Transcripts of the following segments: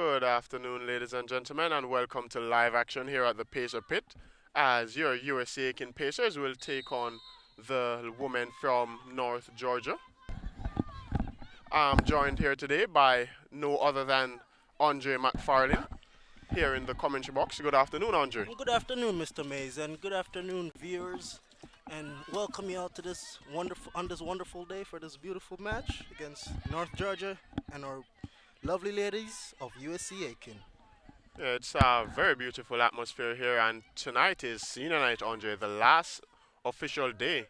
Good afternoon, ladies and gentlemen, and welcome to live action here at the Pacer Pit as your USC Aiken Pacers will take on the women from North Georgia. I'm joined here today by no other than Andre McFarlane here in the commentary box. Good afternoon, Andre. Good afternoon, Mr. Mays, and good afternoon, viewers, and welcome you all to this wonderful day for this beautiful match against North Georgia and our lovely ladies of USC Aiken. Yeah, it's a very beautiful atmosphere here, and tonight is senior night, Andre, the last official day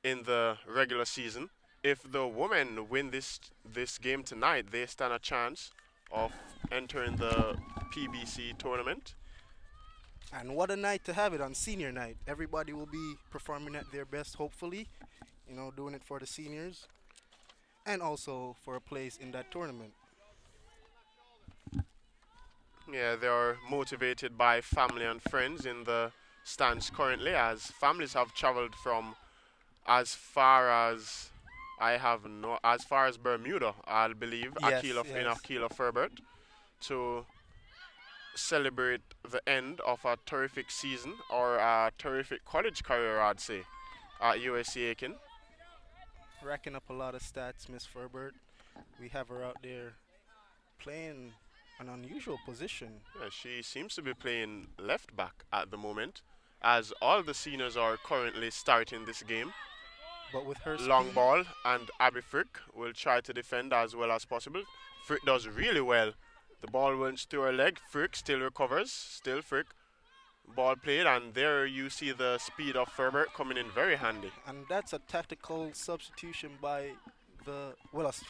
in the regular season. If the women win this game tonight, they stand a chance of entering the PBC tournament. And what a night to have it on senior night. Everybody will be performing at their best, hopefully, doing it for the seniors and also for a place in that tournament. Yeah, they are motivated by family and friends in the stands currently, as families have traveled from as far as as far as Bermuda, I believe, Yes, In yes. Aquila Ferbert, to celebrate the end of a terrific season or a terrific college career, I'd say, at USC Aiken. Racking up a lot of stats, Miss Ferbert. We have her out there playing an unusual position. Yeah, she seems to be playing left back at the moment, as all the seniors are currently starting this game. But with her Long speed, ball, and Abby Frick will try to defend as well as possible. Frick does really well. The ball went to her leg. Frick still recovers. Still Frick. Ball played, and there you see the speed of Ferbert coming in very handy. and that's a tactical substitution by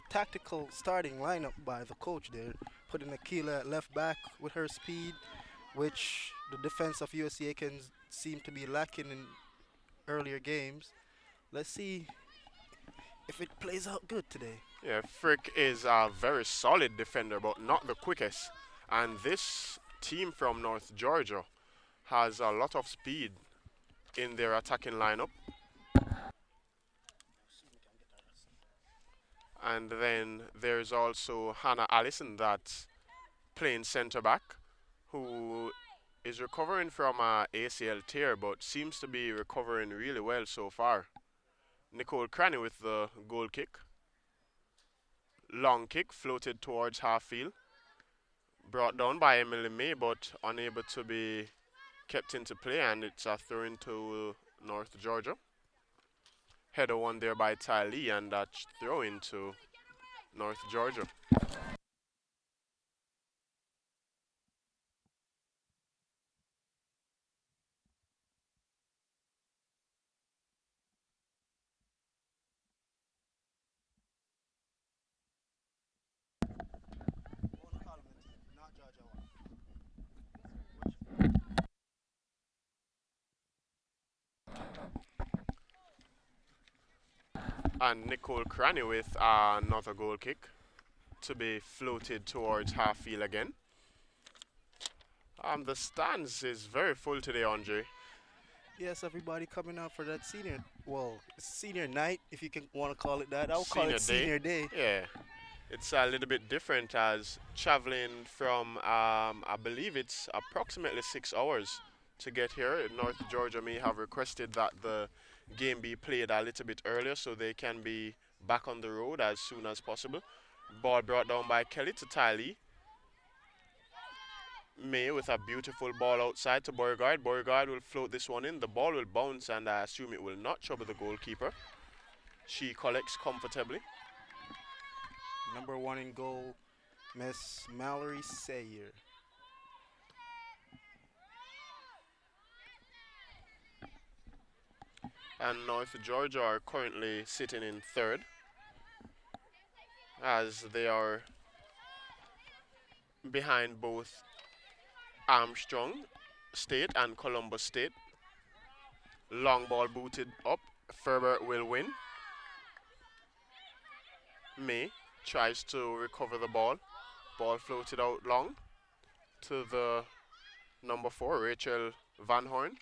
tactical starting lineup by the coach there, putting Akila at left back with her speed, which the defense of USC Aiken seemed to be lacking in earlier games. Let's see if it plays out good today. Yeah, Frick is a very solid defender, but not the quickest. And this team from North Georgia has a lot of speed in their attacking lineup. And then there's also Hannah Allison that's playing centre back, who is recovering from a ACL tear, but seems to be recovering really well so far. Nicole Cranny with the goal kick. Long kick floated towards half field. Brought down by Emily May, but unable to be kept into play, and it's a throw into North Georgia. Header one there by Ty Lee, and that throw into North Georgia. And Nicole Cranny with another goal kick to be floated towards half field again. The stands is very full today, Andre. Yes, everybody coming out for that senior night, if you can want to call it that. I'll call Senior it day. senior day. Yeah, it's a little bit different as traveling from, I believe it's approximately 6 hours to get here. North Georgia may have requested that the game be played a little bit earlier so they can be back on the road as soon as possible. Ball brought down by Kelly to Tylee. May with a beautiful ball outside to Beauregard. Beauregard will float this one in. The ball will bounce, and I assume it will not trouble the goalkeeper. She collects comfortably. Number one in goal, Miss Mallory Sayer. And North Georgia are currently sitting in third as they are behind both Armstrong State and Columbus State. Long ball booted up. Ferbert will win. May tries to recover the ball. Ball floated out long to the number 4, Rachel Van Horn.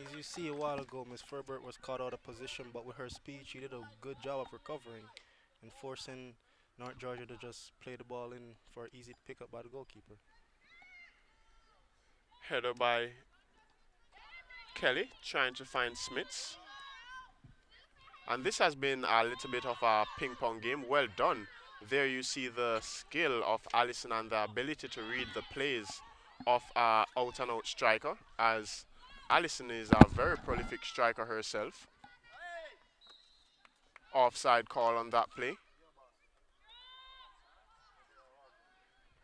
As you see a while ago, Miss Ferbert was caught out of position, but with her speed, she did a good job of recovering and forcing North Georgia to just play the ball in for easy pick up by the goalkeeper. Header by Kelly trying to find Smits. And this has been a little bit of a ping pong game. Well done. There you see the skill of Allison and the ability to read the plays of a out and out striker, as Allison is a very prolific striker herself. Offside call on that play.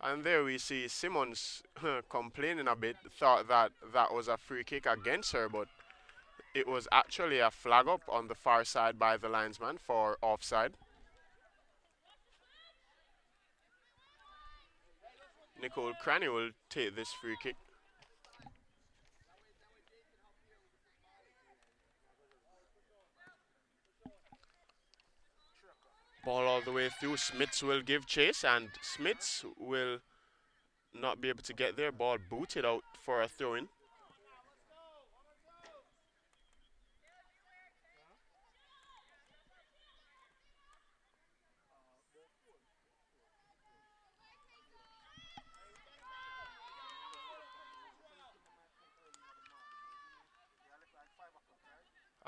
And there we see Simmons complaining a bit, thought that that was a free kick against her, but it was actually a flag up on the far side by the linesman for offside. Nicole Cranny will take this free kick. Ball all the way through. Smits will give chase, and Smits will not be able to get there. Ball booted out for a throw in.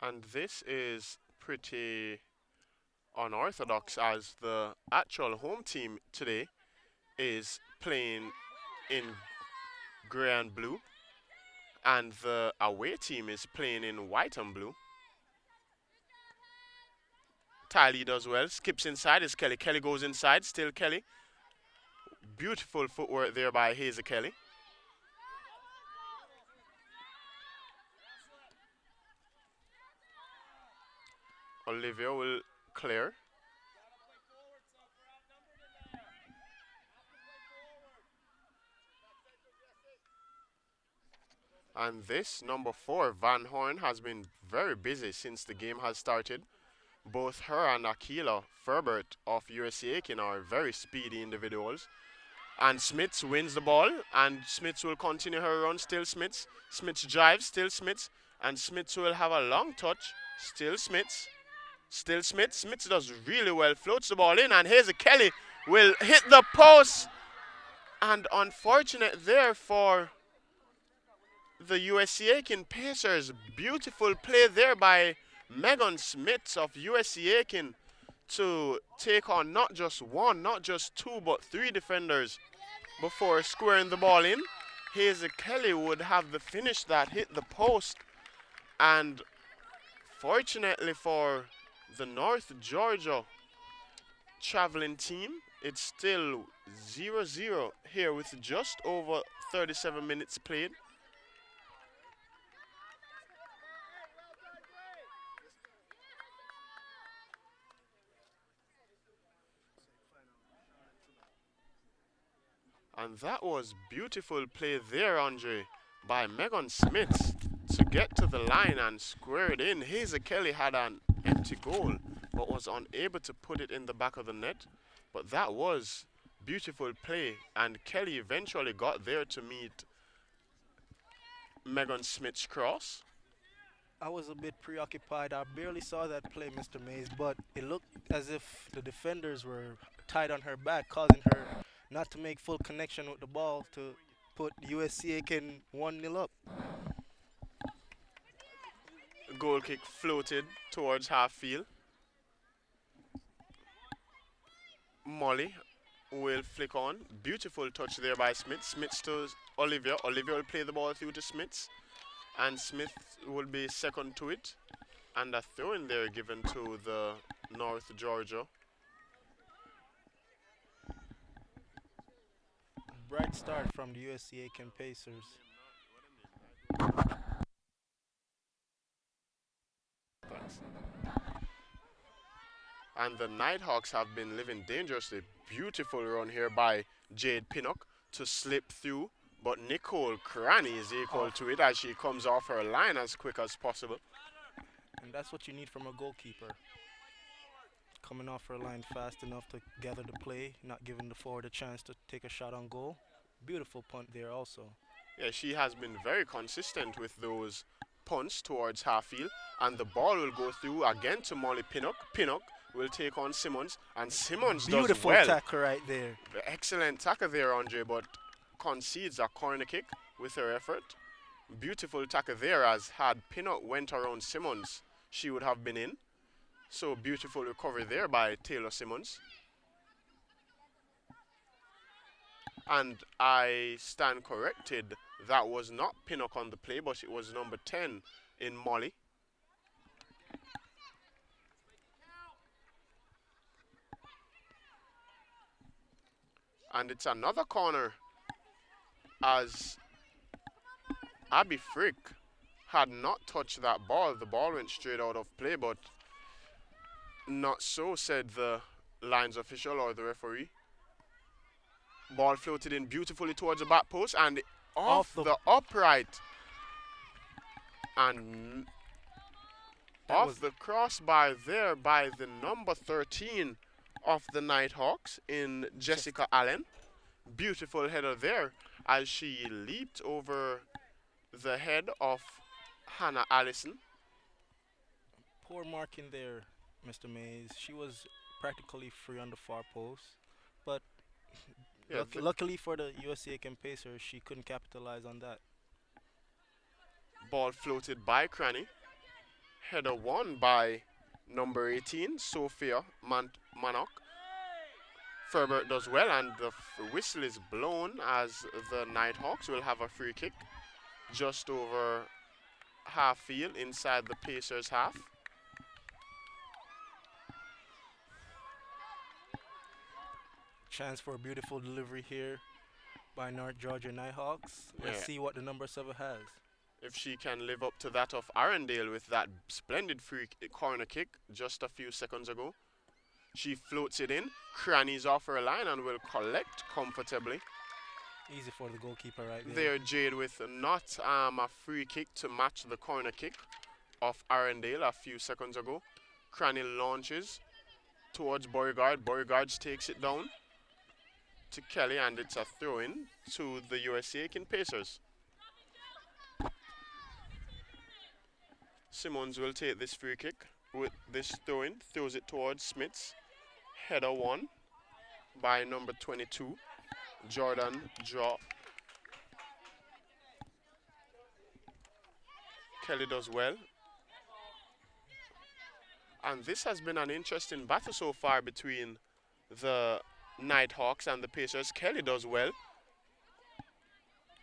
And this is pretty unorthodox, as the actual home team today is playing in grey and blue, and the away team is playing in white and blue. Tylee does well, skips inside, is Kelly. Kelly goes inside, still Kelly. Beautiful footwork there by Hazel Kelly. Olivia will clear. And this, number 4, Van Horn, has been very busy since the game has started. Both her and Akila Ferbert of USC Aiken are very speedy individuals. And Smits wins the ball, and Smits will continue her run, still Smits. Smits drives, still Smits. And Smits will have a long touch, still Smits. Still Smits. Smits does really well, floats the ball in, and Hazel Kelly will hit the post. And unfortunate there for the USC Aiken Pacers. Beautiful play there by Megan Smits of USC Aiken to take on not just one, not just two, but 3 defenders before squaring the ball in. Hazel Kelly would have the finish that hit the post, and fortunately for the North Georgia traveling team, it's still 0-0 here with just over 37 minutes played. And that was beautiful play there, Andre, by Megan Smith to get to the line and square it in. Hazel Kelly had an empty goal, but was unable to put it in the back of the net. But that was beautiful play, and Kelly eventually got there to meet Megan Smith's cross. I was a bit preoccupied. I barely saw that play, Mr. Mays, but it looked as if the defenders were tied on her back, causing her not to make full connection with the ball to put USC Aiken 1-0 up. Goal kick floated towards half field. Molly will flick on. Beautiful touch there by Smith. Smith to Olivia. Olivia will play the ball through to Smith, and Smith will be second to it. And a throw in there given to the North Georgia. Bright start from the USC Aiken Pacers. Thanks. And the Nighthawks have been living dangerously. Beautiful run here by Jade Pinnock to slip through, but Nicole Cranny is equal to it as she comes off her line as quick as possible. And that's what you need from a goalkeeper. Coming off her line fast enough to gather the play, not giving the forward a chance to take a shot on goal. Beautiful punt there also. Yeah, she has been very consistent with those punts towards half field, and the ball will go through again to Molly Pinnock. Pinnock will take on Simmons, and Simmons does Beautiful well. tackle right there. Excellent tackle there, Andre, but concedes a corner kick with her effort. Beautiful tackle there, as had Pinnock went around Simmons, she would have been in. So beautiful recovery there by Taylor Simmons. And I stand corrected, that was not Pinnock on the play, but it was number 10 in Molly. And it's another corner, as Abby Frick had not touched that ball. The ball went straight out of play, but not so, said the lines official or the referee. Ball floated in beautifully towards the back post and off the upright. And off the crossbar there by the number 13 of the Nighthawks in Jessica Allen. Beautiful header there as she leaped over the head of Hannah Allison. Poor marking there, Mr. Mays. She was practically free on the far post, but Yeah, luckily for the USC Aiken Pacers, she couldn't capitalize on that. ball floated by Cranny. Header won by number 18, Sophia Manock. Ferbert does well, and the whistle is blown as the Nighthawks will have a free kick just over half field inside the Pacers half. Chance for a beautiful delivery here by North Georgia Nighthawks. Let's Yeah. see what the number 7 has. If she can live up to that of Arundel with that splendid corner kick just a few seconds ago. She floats it in, Cranny's off her line and will collect comfortably. Easy for the goalkeeper right there. There, Jade with not a free kick to match the corner kick of Arundel a few seconds ago. Cranny launches towards Beauregard. Beauregard takes it down to Kelly, and it's a throw-in to the USC Aiken Pacers. Simmons will take this free kick with this throw-in, throws it towards Smiths. Header won by number 22, Jordan Draw. Kelly does well. And this has been an interesting battle so far between the Nighthawks and the Pacers. Kelly does well.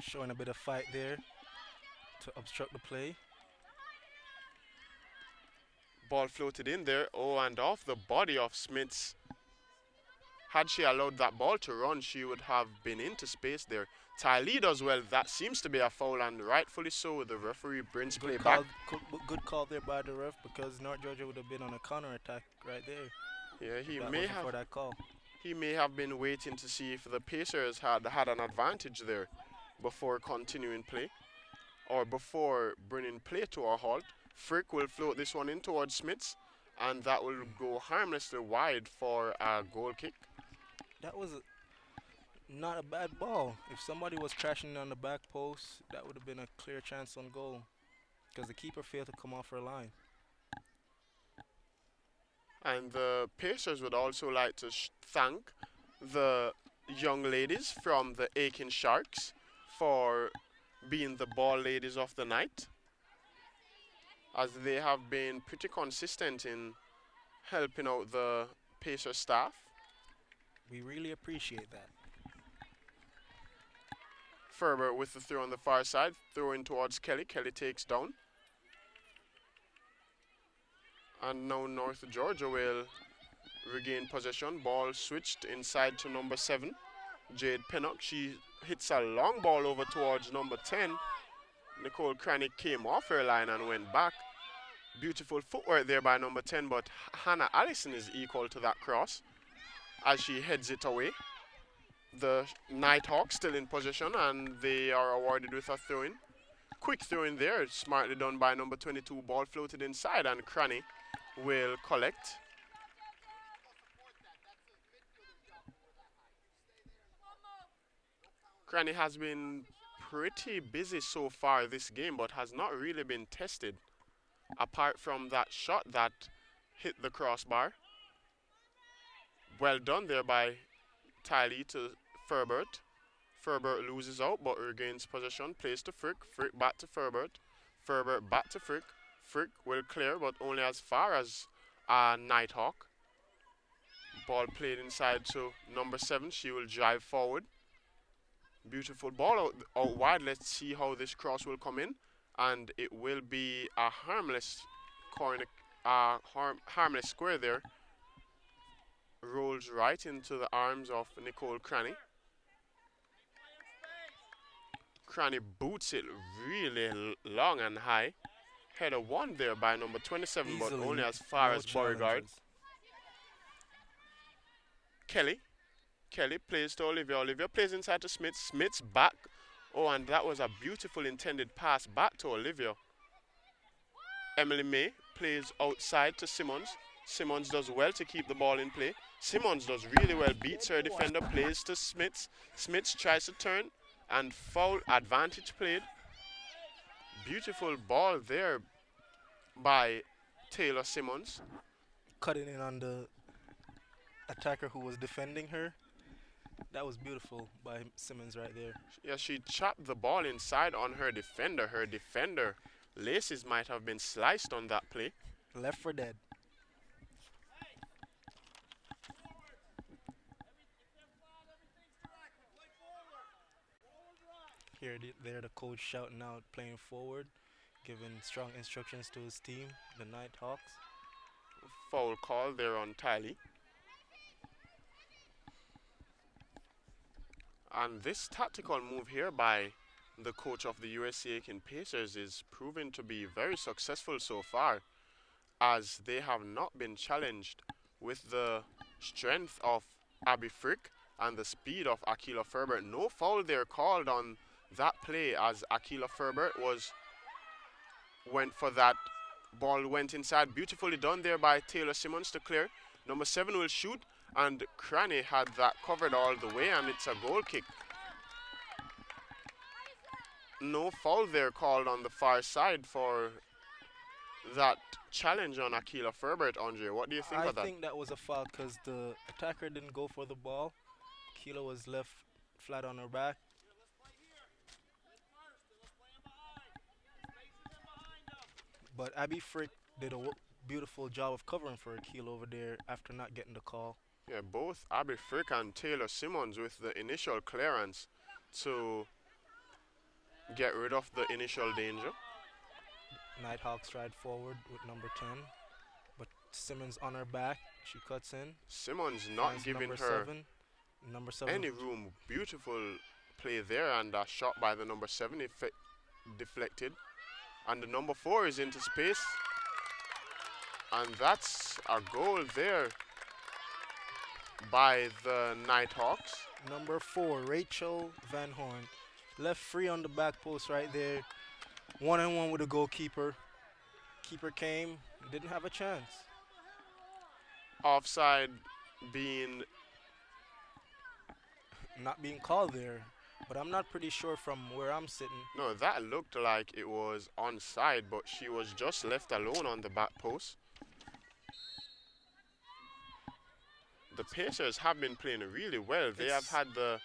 Showing a bit of fight there to obstruct the play. Ball floated in there. Oh, and off the body of Smiths. Had she allowed that ball to run, she would have been into space there. Tylee does well. That seems to be a foul, and rightfully so. The referee brings play back. Good call there by the ref, because North Georgia would have been on a counter attack right there. Yeah, he That may wasn't have. for that call. He may have been waiting to see if the Pacers had an advantage there before continuing play, or before bringing play to a halt. Frick will float this one in towards Smiths, and that will go harmlessly wide for a goal kick. That was not a bad ball. If somebody was crashing on the back post, that would have been a clear chance on goal, because the keeper failed to come off her line. And the Pacers would also like to thank the young ladies from the Aiken Sharks for being the ball ladies of the night, as they have been pretty consistent in helping out the Pacer staff. We really appreciate that. Ferber with the throw on the far side, throwing towards Kelly. Kelly takes down. And now North Georgia will regain possession. Ball switched inside to number 7, Jade Pinnock. She hits a long ball over towards number 10. Nicole Cranny came off her line and went back. Beautiful footwork there by number 10, but Hannah Allison is equal to that cross as she heads it away. The Nighthawks still in possession, and they are awarded with a throw-in. Quick throw-in there, smartly done by number 22. Ball floated inside, and Cranny will collect. Cranny has been pretty busy so far this game, but has not really been tested, apart from that shot that hit the crossbar. Well done there by Tiley to Ferbert. Ferbert loses out but regains possession. Plays to Frick. Frick back to Ferbert. Ferbert back to Frick. Frick will clear but only as far as Nighthawk. Ball played inside to number 7. She will drive forward. Beautiful ball out wide. Let's see how this cross will come in. And it will be a harmless corner, harmless square there. Rolls right into the arms of Nicole Cranny. Cranny boots it really long and high. Header won there by number 27, Easily, but only as far no as Beauregard. challenges. Kelly. Kelly plays to Olivia. Olivia plays inside to Smith. Smith's back. Oh, and that was a beautiful intended pass back to Olivia. Emily May plays outside to Simmons. Simmons does well to keep the ball in play. Simmons does really well, beats her defender, plays to Smith. Smith tries to turn and foul, advantage played. Beautiful ball there by Taylor Simmons. Cutting in on the attacker who was defending her. That was beautiful by Simmons right there. Yeah, she chopped the ball inside on her defender. Her defender laces might have been sliced on that play. Left for dead. Here, there the coach shouting out, playing forward, giving strong instructions to his team, the Nighthawks. Foul call there on Tiley. And this tactical move here by the coach of the USC Aiken Pacers is proving to be very successful so far, as they have not been challenged with the strength of Abby Frick and the speed of Akila Ferbert. No foul there called on that play, as Akila Ferbert went for that. Ball went inside. Beautifully done there by Taylor Simmons to clear. Number 7 will shoot, and Cranny had that covered all the way, and it's a goal kick. No foul there called on the far side for that challenge on Akila Ferbert, Andre. What do you think of that? I think that was a foul because the attacker didn't go for the ball. Akila was left flat on her back. But Abby Frick did a beautiful job of covering for Akila over there after not getting the call. Yeah, both Abby Frick and Taylor Simmons with the initial clearance to get rid of the initial danger. Nighthawks stride forward with number 10, but Simmons on her back. She cuts in. Simmons not Finds giving number her number 7 any room. Beautiful play there, and a shot by the number 7 deflected. And the number 4 is into space. And that's a goal there by the Nighthawks. Number 4, Rachel Van Horn. Left free on the back post right there. 1-on-1 with the goalkeeper. Keeper came, didn't have a chance. Offside being Not being called there, but I'm not pretty sure from where I'm sitting. no, that looked like it was onside, but she was just left alone on the back post. The Pacers have been playing really well. They have had the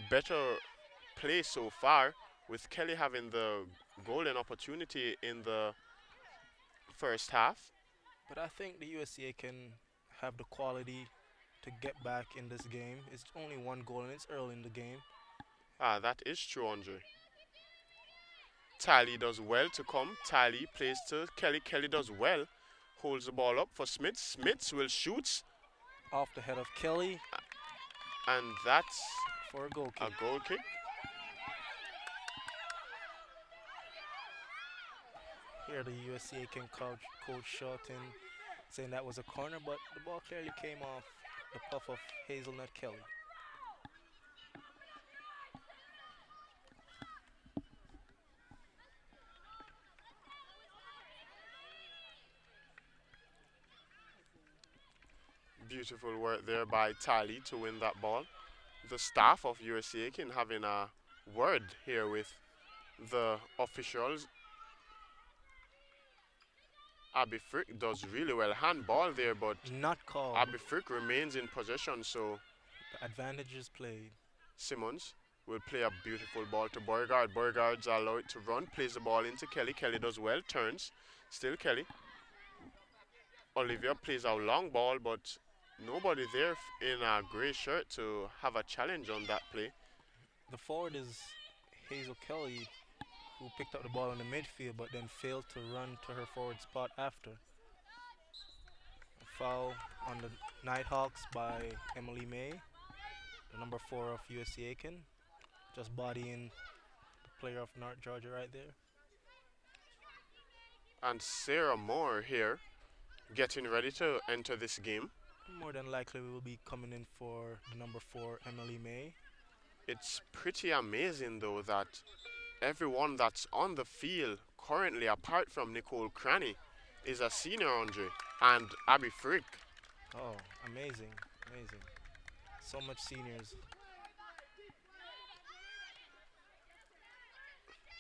better play so far, with Kelly having the golden opportunity in the first half. But I think the USCA can have the quality to get back in this game. It's only one goal and it's early in the game. Ah, that is true, Andre. Tally does well to come. Tally plays to Kelly. Kelly does well. Holds the ball up for Smith. Smith will shoot. Off the head of Kelly And that's for a goal kick. a goal kick. Here the USC Aiken coach Shorten saying that was a corner, but the ball clearly came off the puff of Hazelnut Kelly. Beautiful work there by Tally to win that ball. The staff of USC Aiken having a word here with the officials Abby Frick does really well. Handball there, but Not called. Abby Frick remains in possession, so The advantage is played. Simmons will play a beautiful ball to Beauregard. Beauregard's allowed to run, plays the ball into Kelly. Kelly does well, turns. Still Kelly. Olivia plays a long ball, but nobody there in a gray shirt to have a challenge on that play. The forward is Hazel Kelly, who picked up the ball in the midfield but then failed to run to her forward spot after. A foul on the Nighthawks by Emily May, the number 4 of USC Aiken, just bodying the player of North Georgia right there. And Sarah Moore here getting ready to enter this game. More than likely, we will be coming in for the number 4, Emily May. It's pretty amazing though that everyone that's on the field currently, apart from Nicole Cranny, is a senior, Andre, and Abby Frick. Oh, amazing, amazing. So much seniors.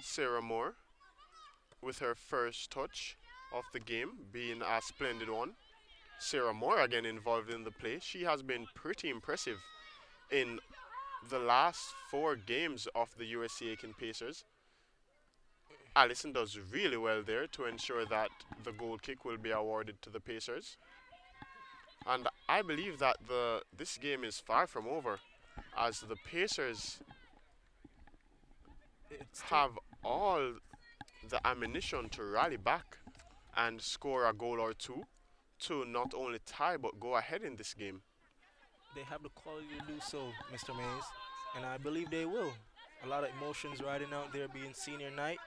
Sarah Moore with her first touch of the game being a splendid one. Sarah Moore again involved in the play. She has been pretty impressive in the last 4 games of the USC Aiken Pacers. Allison does really well there to ensure that the goal kick will be awarded to the Pacers. And I believe that this game is far from over, as the Pacers It's have all the ammunition to rally back and score a goal or two to not only tie but go ahead in this game. They have the quality to do so, Mr. Mays, and I believe they will. A lot of emotions riding out there being senior night.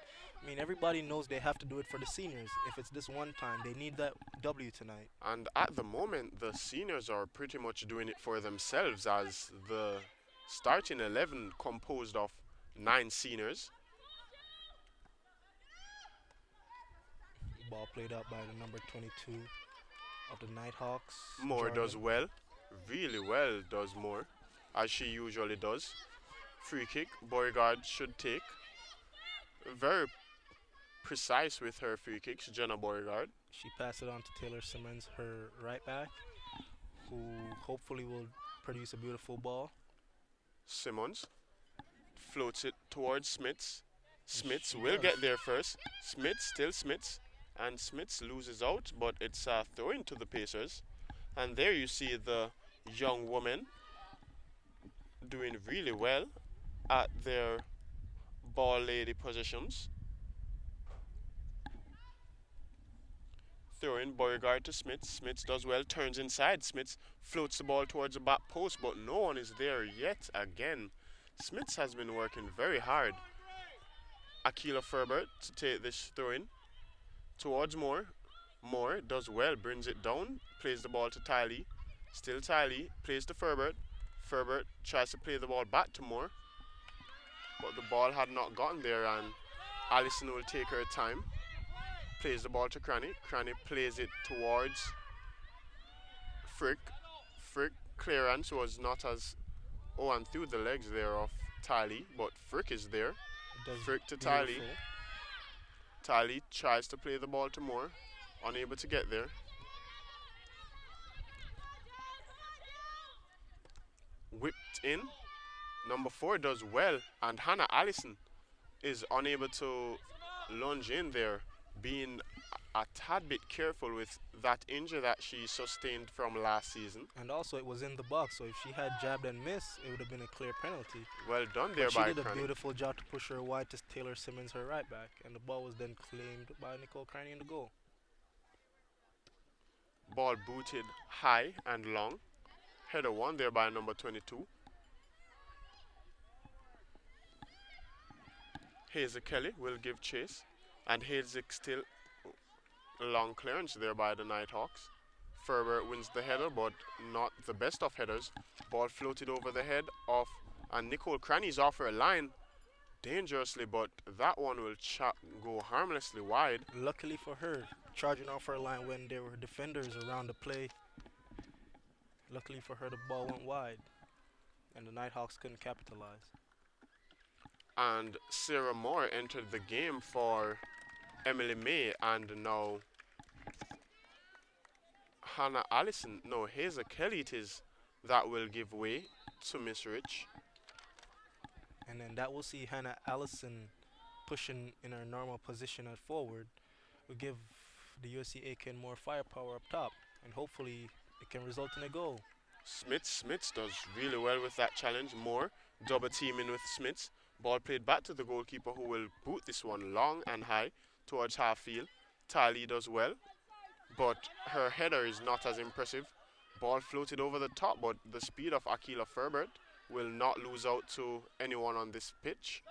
I mean, everybody knows they have to do it for the seniors. If it's this one time, they need that W tonight. And at the moment, the seniors are pretty much doing it for themselves, as the starting 11 composed of 9 seniors. Ball played out by the number 22 of the Nighthawks. Moore does Jordan. well, really well does Moore, as she usually does. Free kick, Beauregard should take. Very precise with her free kicks, Jenna Beauregard. She passed it on to Taylor Simmons, her right back, who hopefully will produce a beautiful ball. Simmons floats it towards Smits. Smits She will does. get there first. Smits, still Smits. And Smits loses out, but it's a throw in to the Pacers. And there you see the young woman doing really well at their ball lady positions. Throw in Beauregard to Smits. Smits does well, turns inside. Smits floats the ball towards the back post, but no one is there yet again. Smits has been working very hard. Akila Ferbert to take this throw in towards Moore. Moore does well, brings it down, plays the ball to Tylee. Still Tylee, plays to Ferbert. Ferbert tries to play the ball back to Moore, but the ball had not gotten there, and Allison will take her time. Plays the ball to Cranny. Cranny plays it towards Frick. Frick clearance was not as and through the legs there of Tylee, but Frick is there. Does Frick to Tylee. beautiful. Tylee tries to play the ball to Moore, unable to get there. Whipped in. Number 4 does well, and Hannah Allison is unable to lunge in there, being a tad bit careful with that injury that she sustained from last season. And also, it was in the box, so if she had jabbed and missed, it would have been a clear penalty. Well done there But she by did a Cranny. beautiful job to push her wide to Taylor Simmons, her right back, and the ball was then claimed by Nicole Cranny in the goal. Ball booted high and long. Header won there by number 22. Hazel Kelly will give chase, and Hazel still long clearance there by the Nighthawks. Ferber wins the header, but not the best of headers. Ball floated over the head of, and Nicole Cranny's off her line dangerously, but that one will go harmlessly wide. Luckily for her, charging off her line when there were defenders around the play. Luckily for her, the ball went wide, and the Nighthawks couldn't capitalize. And Sarah Moore entered the game for Emily May, and now Hannah Allison, no, Hazel Kelly it is that will give way to Miss Rich. And then that will see Hannah Allison pushing in her normal position at forward will give the USC Aiken more firepower up top, and hopefully it can result in a goal. Smits does really well with that challenge. More double teaming with Smits. Ball played back to the goalkeeper who will boot this one long and high towards half field. Tali does well, but her header is not as impressive. Ball floated over the top, but the speed of Akila Ferbert will not lose out to anyone on this pitch.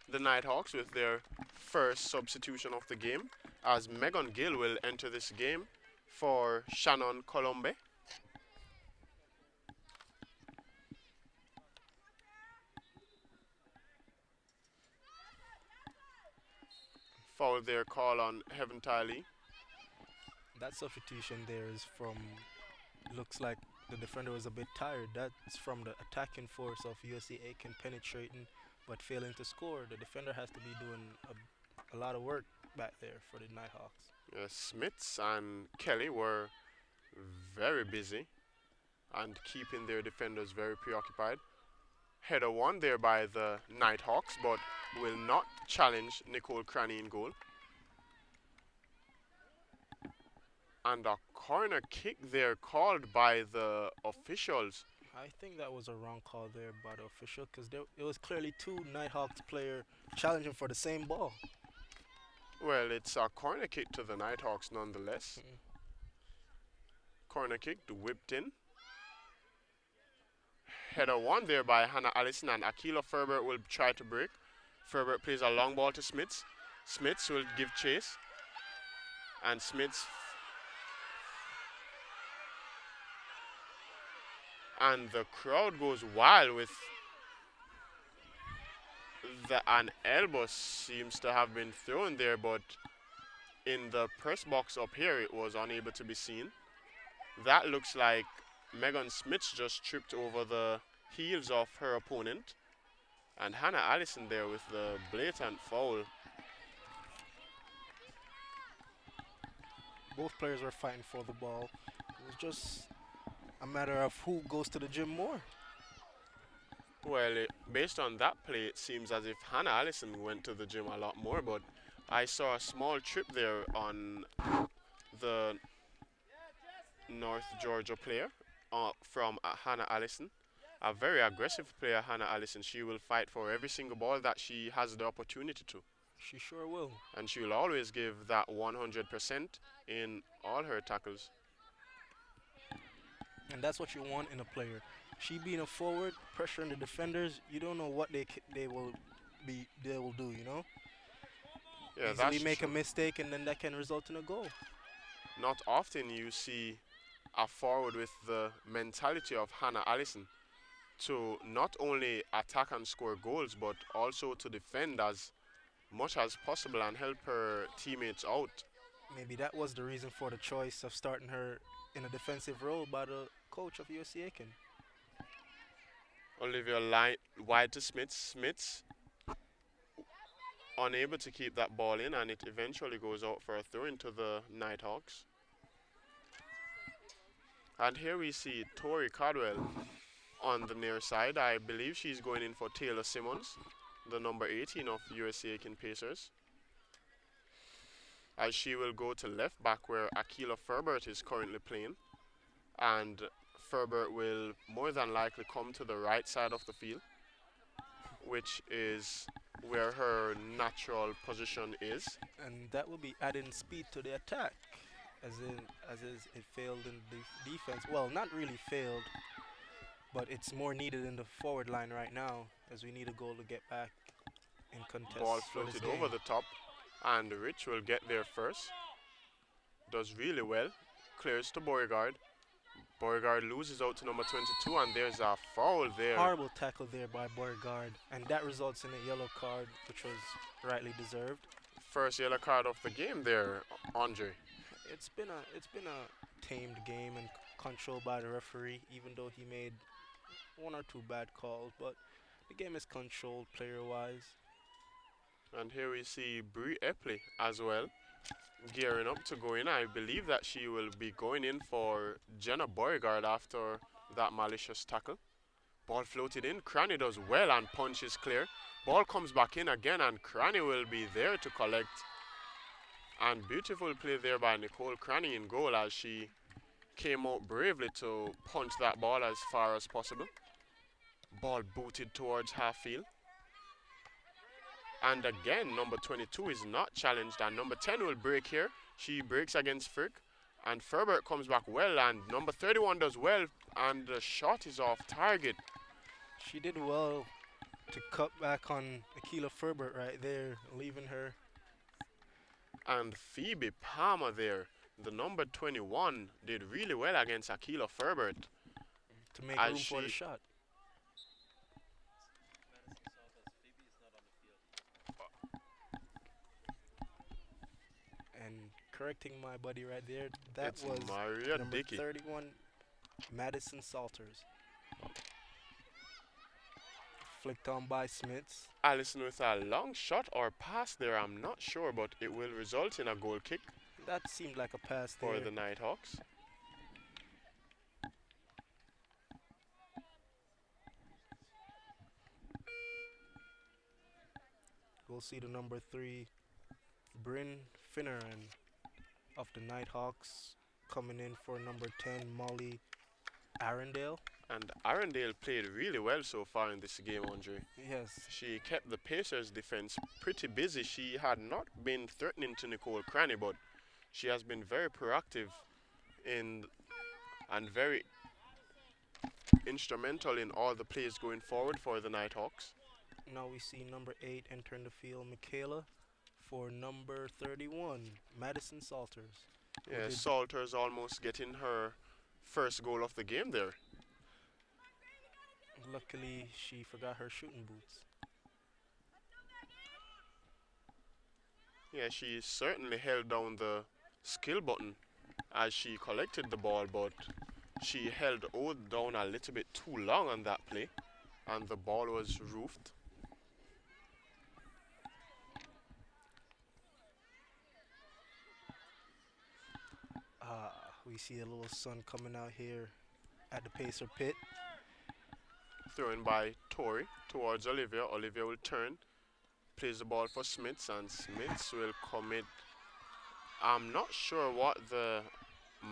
The Nighthawks with their first substitution of the game, as Megan Gill will enter this game for Shannon Colombe. Foul their call on Heaven Tiley. That substitution there is from, looks like the defender was a bit tired. That's from the attacking force of USC Aiken penetrating but failing to score. The defender has to be doing a lot of work back there for the Nighthawks. Smits and Kelly were very busy and keeping their defenders very preoccupied. Header won there by the Nighthawks, but will not challenge Nicole Cranny in goal. And a corner kick there called by the officials. I think that was a wrong call there by the official because it was clearly two Nighthawks player challenging for the same ball. Well, it's a corner kick to the Nighthawks nonetheless. Corner kick whipped in. Header won there by Hannah Allison, and Akila Ferbert will try to break. Ferbert plays a long ball to Smits. Smits will give chase. And Smits. And the crowd goes wild with an elbow seems to have been thrown there, but in the press box up here it was unable to be seen. That looks like Megan Smith just tripped over the heels of her opponent, and Hannah Allison there with the blatant foul. Both players were fighting for the ball. It was just a matter of who goes to the gym more. Well, based on that play, it seems as if Hannah Allison went to the gym a lot more, but I saw a small trip there on the North Georgia player from Hannah Allison. A very aggressive player, Hannah Allison. She will fight for every single ball that she has the opportunity to. She sure will. And she will always give that 100% in all her tackles. And that's what you want in a player. She being a forward, pressuring the defenders, you don't know what they will do, you know? Yeah, easily that's make true. a mistake and then that can result in a goal. Not often you see a forward with the mentality of Hannah Allison to not only attack and score goals, but also to defend as much as possible and help her teammates out. Maybe that was the reason for the choice of starting her in a defensive role by the coach of USC Aiken. Olivia line wide to Smits. Smits unable to keep that ball in, and it eventually goes out for a throw into the Nighthawks. And here we see Tori Cardwell on the near side. I believe she's going in for Taylor Simmons, the number 18 of USC Aiken Pacers. As she will go to left back where Akila Ferbert is currently playing. And Ferbert will more than likely come to the right side of the field, which is where her natural position is. And that will be adding speed to the attack, as it failed in the defense. Well, not really failed, but it's more needed in the forward line right now, as we need a goal to get back in contest. Ball for this floated over game. the top, and Rich will get there first. Does really well. Clears to Beauregard. Beauregard loses out to number 22, and there's a foul there. Horrible tackle there by Beauregard, and that results in a yellow card, which was rightly deserved. First yellow card of the game there, Andre. It's been a tamed game and controlled by the referee, even though he made one or two bad calls. But the game is controlled player-wise. And here we see Brie Epley as well, gearing up to go in. I believe that she will be going in for Jenna Beauregard after that malicious tackle. Ball floated in. Cranny does well and punches clear. Ball comes back in again and Cranny will be there to collect. And beautiful play there by Nicole Cranny in goal as she came out bravely to punch that ball as far as possible. Ball booted towards half field. And again, number 22 is not challenged, and number 10 will break here. She breaks against Frick, and Ferbert comes back well, and number 31 does well, and the shot is off target. She did well to cut back on Akila Ferbert right there, leaving her. And Phoebe Palmer there, the number 21, did really well against Akila Ferbert. To make As room for the she- shot. And correcting my buddy right there, that It's was Maria number Dickey. 31, Madison Salters. Flicked on by Smiths. Allison with a long shot or pass there, I'm not sure, but it will result in a goal kick That seemed like a pass for there. the Nighthawks. We'll see the number 3, Bryn Finneran of the Nighthawks, coming in for number 10, Molly Arundel. And Arundel played really well so far in this game, Andre. Yes, She kept the Pacers' defense pretty busy. She had not been threatening to Nicole Cranny, but she has been very proactive in and very instrumental in all the plays going forward for the Nighthawks. now we see number 8 entering the field, Michaela, for number 31, Madison Salters. Yeah, did- Salters almost getting her first goal of the game there. Luckily, she forgot her shooting boots. Yeah, she certainly held down the skill button as she collected the ball, but she held Ode down a little bit too long on that play, and the ball was roofed. We see a little sun coming out here at the Pacer pit. Thrown by Tori towards Olivia. Olivia will turn, plays the ball for Smiths, and Smiths will commit. I'm not sure what the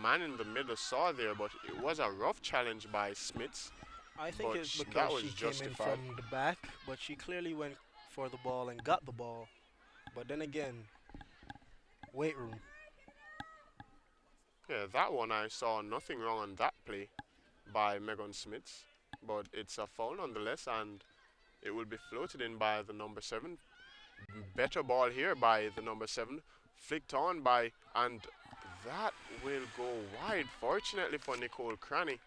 man in the middle saw there, but it was a rough challenge by Smiths. I think But it's that because was she came in justified. from the back, but she clearly went for the ball and got the ball. But then again, weight room. Yeah, that one I saw nothing wrong on that play by Megan Smiths, but it's a foul nonetheless, and it will be floated in by the number 7. Better ball here by the number 7, flicked on by, and that will go wide, fortunately for Nicole Cranny,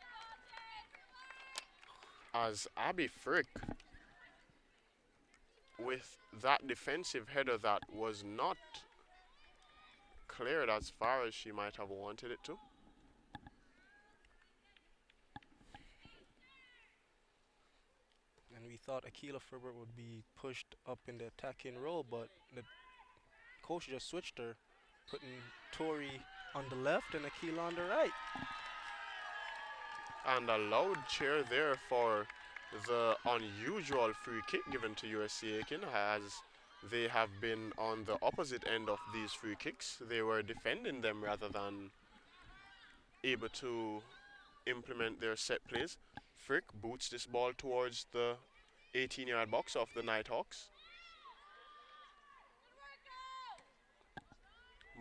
as Abby Frick, with that defensive header that was not cleared as far as she might have wanted it to. And we thought Akila Ferbert would be pushed up in the attacking role, but the coach just switched her, putting Tori on the left and Akila on the right. And a loud cheer there for the unusual free kick given to USC Aiken, as they have been on the opposite end of these free kicks. They were defending them rather than able to implement their set plays. Frick boots this ball towards the 18-yard box of the Nighthawks.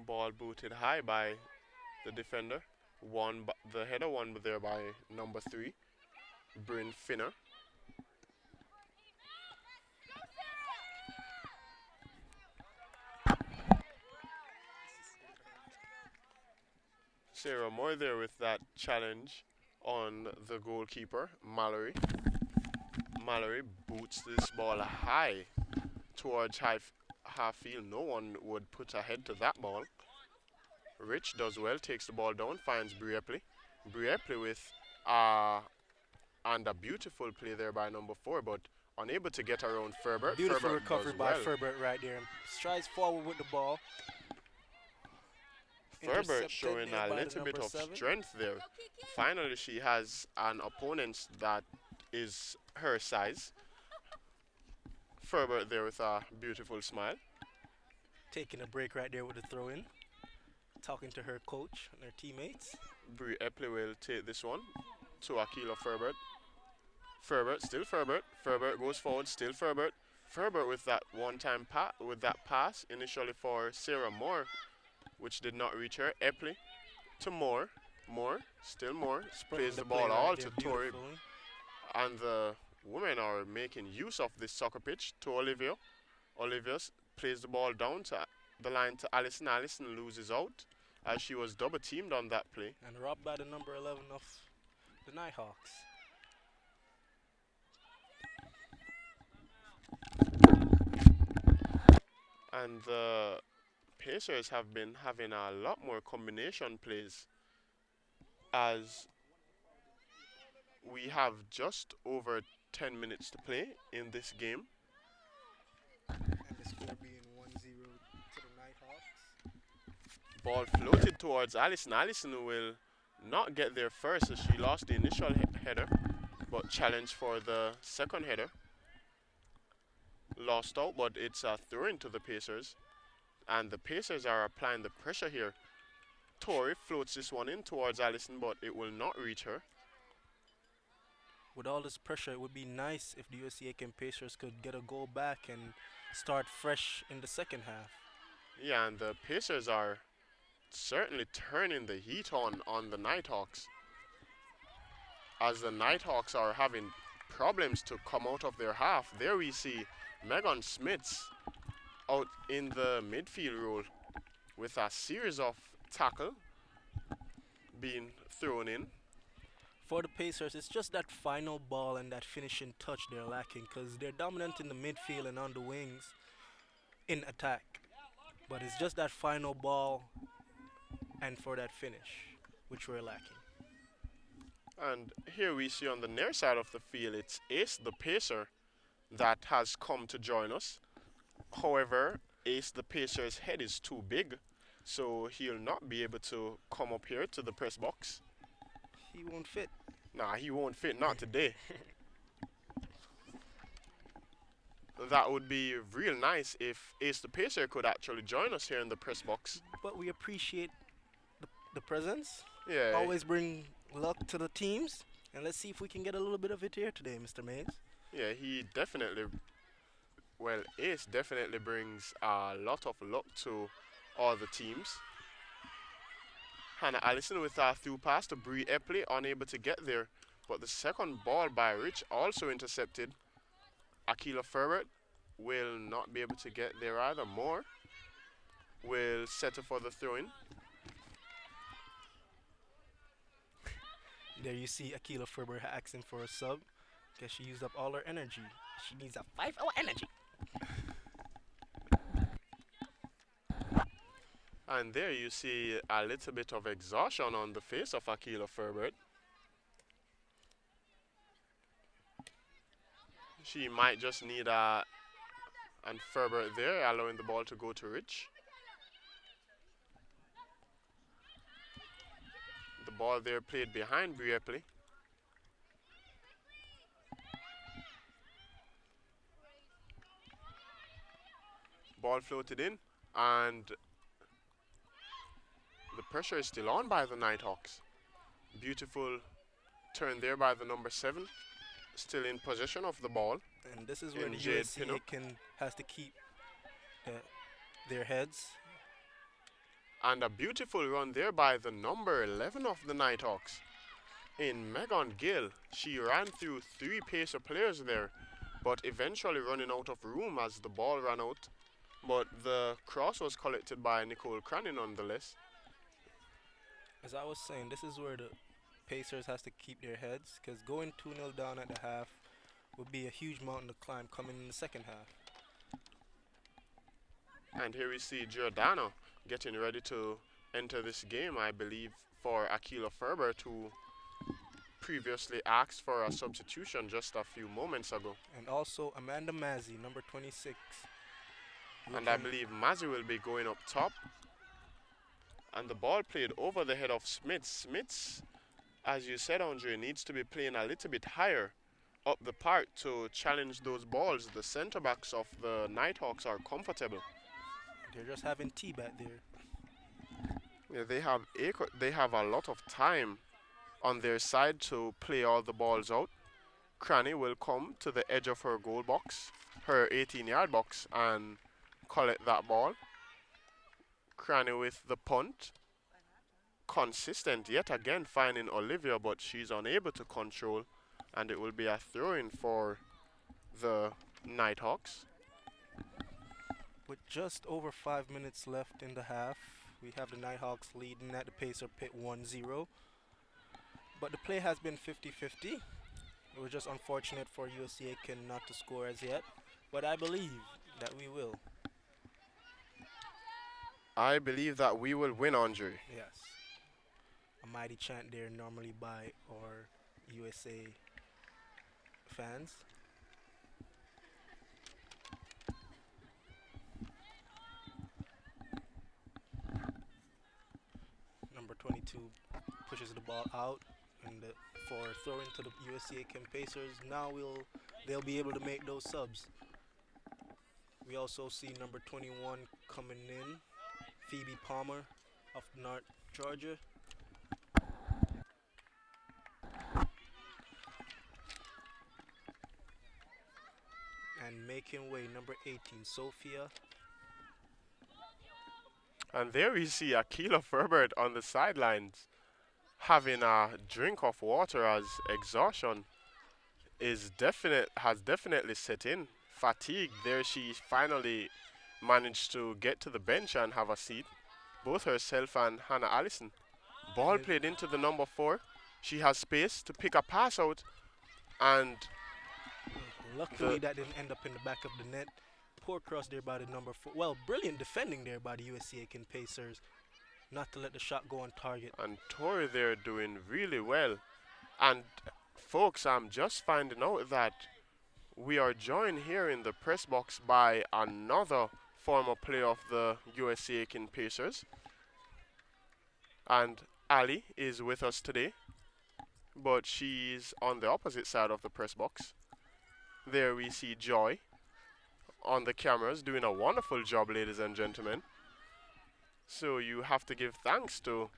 Ball booted high by the defender. The header won there by number 3, Bryn Finner. Sarah Moore there with that challenge on the goalkeeper, Mallory. Mallory boots this ball high towards half field. No one would put a head to that ball. Rich does well, takes the ball down, finds Briepley. Briepley with and a beautiful play there by number 4, but unable to get around Ferbert. Beautiful Ferbert recovery does by well. Ferbert right there. Strides forward with the ball. Ferbert Intercepted showing there a by the little bit number of 7. strength there. Finally, she has an opponent that is her size. Ferbert there with a beautiful smile. Taking a break right there with the throw in. Talking to her coach and her teammates. Brie Epley will take this one to Akila Ferbert. Ferbert, still Ferbert. Ferbert goes forward, still Ferbert. Ferbert with that one-time pass initially for Sarah Moore, which did not reach her. Epley to Moore. Moore, still Moore. Sprung Plays the play ball right all there to Tori. beautifully. And the women are making use of this soccer pitch to Olivia. Olivia plays the ball down to the line to Allison. Allison loses out as she was double teamed on that play. And robbed by the number 11 of the Nighthawks. And the Pacers have been having a lot more combination plays as we have just over 10 minutes to play in this game. And the score being 1-0 to the Nighthawks. Ball floated towards Allison. Allison will not get there first as she lost the initial header, but challenged for the second header. Lost out, but it's a throw into the Pacers. And the Pacers are applying the pressure here. Tori floats this one in towards Allison, but it will not reach her. With all this pressure, it would be nice if the USC Aiken Pacers could get a goal back and start fresh in the second half. Yeah, and the Pacers are certainly turning the heat on the Nighthawks, as the Nighthawks are having problems to come out of their half. There we see Megan Smits out in the midfield role with a series of tackle being thrown in. For the Pacers, it's just that final ball and that finishing touch they're lacking because they're dominant in the midfield and on the wings in attack. But it's just that final ball and for that finish, which we're lacking. And here we see on the near side of the field, it's Ace the Pacer that has come to join us. However, Ace the Pacer's head is too big, so he'll not be able to come up here to the press box. He won't fit. Nah, he won't fit, not today. That would be real nice if Ace the Pacer could actually join us here in the press box. But we appreciate the presence. Yeah, Always bring luck to the teams. And let's see if we can get a little bit of it here today, Mr. Mays. yeah, Ace definitely brings a lot of luck to all the teams. Hannah Allison with a through pass to Brie Epley, unable to get there. But the second ball by Rich also intercepted. Akila Ferbert will not be able to get there either. Moore will settle for the throw-in. There you see Akila Ferber asking for a sub because she used up all her energy. She needs a 5-hour energy. And there you see a little bit of exhaustion on the face of Akila Ferbert. She might just need and Ferbert there, allowing the ball to go to Rich. The ball there played behind Briepley. Ball floated in, and the pressure is still on by the Nighthawks. Beautiful turn there by the number 7. Still in possession of the ball. And this is where the Jade USC Pinnock. Aiken has to keep their heads. And a beautiful run there by the number 11 of the Nighthawks. In Megan Gill, she ran through 3 Pacer players there, but eventually running out of room as the ball ran out. But the cross was collected by Nicole Cranny nonetheless. As I was saying, this is where the Pacers has to keep their heads because going 2-0 down at the half would be a huge mountain to climb coming in the second half. And here we see Giordano getting ready to enter this game, I believe, for Akila Ferber to previously asked for a substitution just a few moments ago. And also Amanda Mazzi, number 26. And I Looking, believe Mazzi will be going up top. And the ball played over the head of Smith. Smith, as you said, Andre, needs to be playing a little bit higher up the park to challenge those balls. The center backs of the Nighthawks are comfortable. they're just having tea back there. Yeah, they have a lot of time on their side to play all the balls out. Cranny will come to the edge of her goal box, her 18-yard box, and collect that ball. Cranny with the punt. Consistent yet again finding Olivia, but she's unable to control, and it will be a throw-in for the Nighthawks. With just over 5 minutes left in the half, we have the Nighthawks leading at the Pacer pit 1-0. But the play has been 50-50. It was just unfortunate for USC Aiken not to score as yet, but I believe that we will. I believe that we will win, Andre. Yes. A mighty chant there normally by our USA fans. Number 22 pushes the ball out and for throwing to the USC Aiken Pacers. Now they'll be able to make those subs. We also see number 21 coming in, Phoebe Palmer of North Georgia. And making way, number 18, Sophia. And there we see Akila Ferbert on the sidelines having a drink of water as exhaustion has definitely set in. Fatigue, there she finally managed to get to the bench and have a seat. Both herself and Hannah Allison. Ball played into the number 4. She has space to pick a pass out, and Luckily that didn't end up in the back of the net. Poor cross there by the number 4. Well, brilliant defending there by the USC Aiken Pacers. Not to let the shot go on target. And Tori there doing really well. And folks, I'm just finding out that we are joined here in the press box by another former player of the USC Aiken Pacers. And Ali is with us today, but she's on the opposite side of the press box. There we see Joy on the cameras doing a wonderful job, ladies and gentlemen. So you have to give thanks to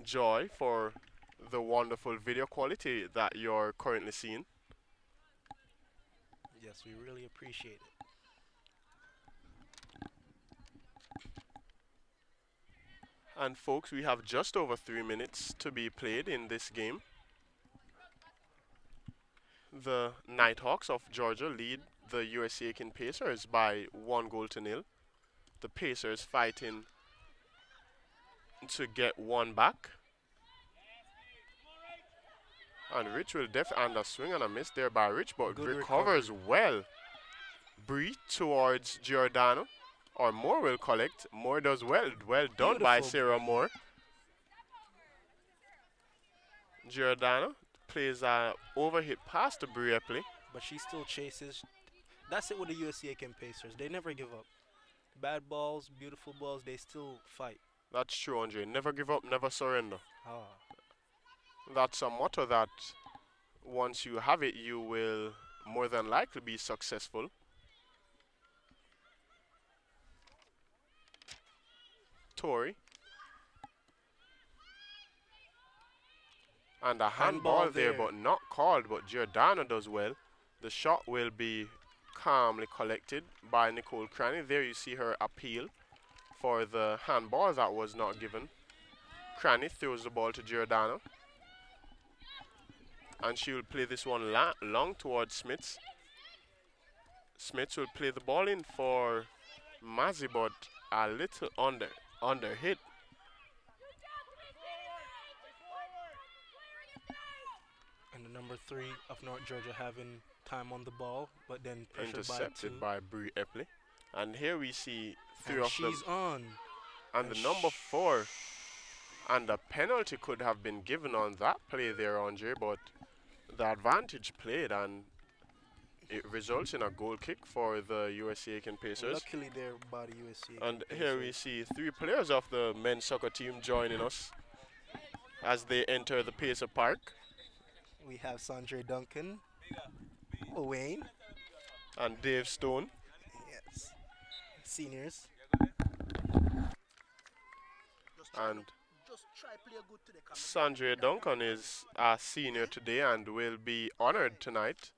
Joy for the wonderful video quality that you're currently seeing. Yes, we really appreciate it. And folks, we have just over 3 minutes to be played in this game. The Nighthawks of Georgia lead the USC Aiken Pacers by 1-0. The Pacers fighting to get one back. And Rich will and a swing and a miss there by Rich, but Good recovers well. Bree towards Giordano, or Moore will collect. Moore does well. Well done by Sarah Moore. Giordano plays a overhit pass to Bree Epley. But she still chases. That's it with the USC Aiken Pacers. They never give up. Bad balls, beautiful balls, they still fight. That's true, Andre. Never give up, never surrender. Ah. That's a motto that once you have it, you will more than likely be successful. Tori. And a handball there, but not called, but Giordano does well. The shot will be calmly collected by Nicole Cranny. There you see her appeal for the handball that was not given. Cranny throws the ball to Giordano. And she will play this one long towards Smits. Smits will play the ball in for Mazzi, but a little under hit. And the number 3 of North Georgia having time on the ball, but then intercepted by Bree Epley. And here we see 3 and of them. she's on. And the number 4. And a penalty could have been given on that play there, Andre, but the advantage played, and it results in a goal kick for the USC Aiken Pacers. Luckily, they're by the USC And here we Pacers. see three players of the men's soccer team joining us as they enter the Pacer Park. We have Sandre Duncan, Wayne, And Dave Stone. yes, seniors. And Sandre Duncan is a senior today and will be honored tonight,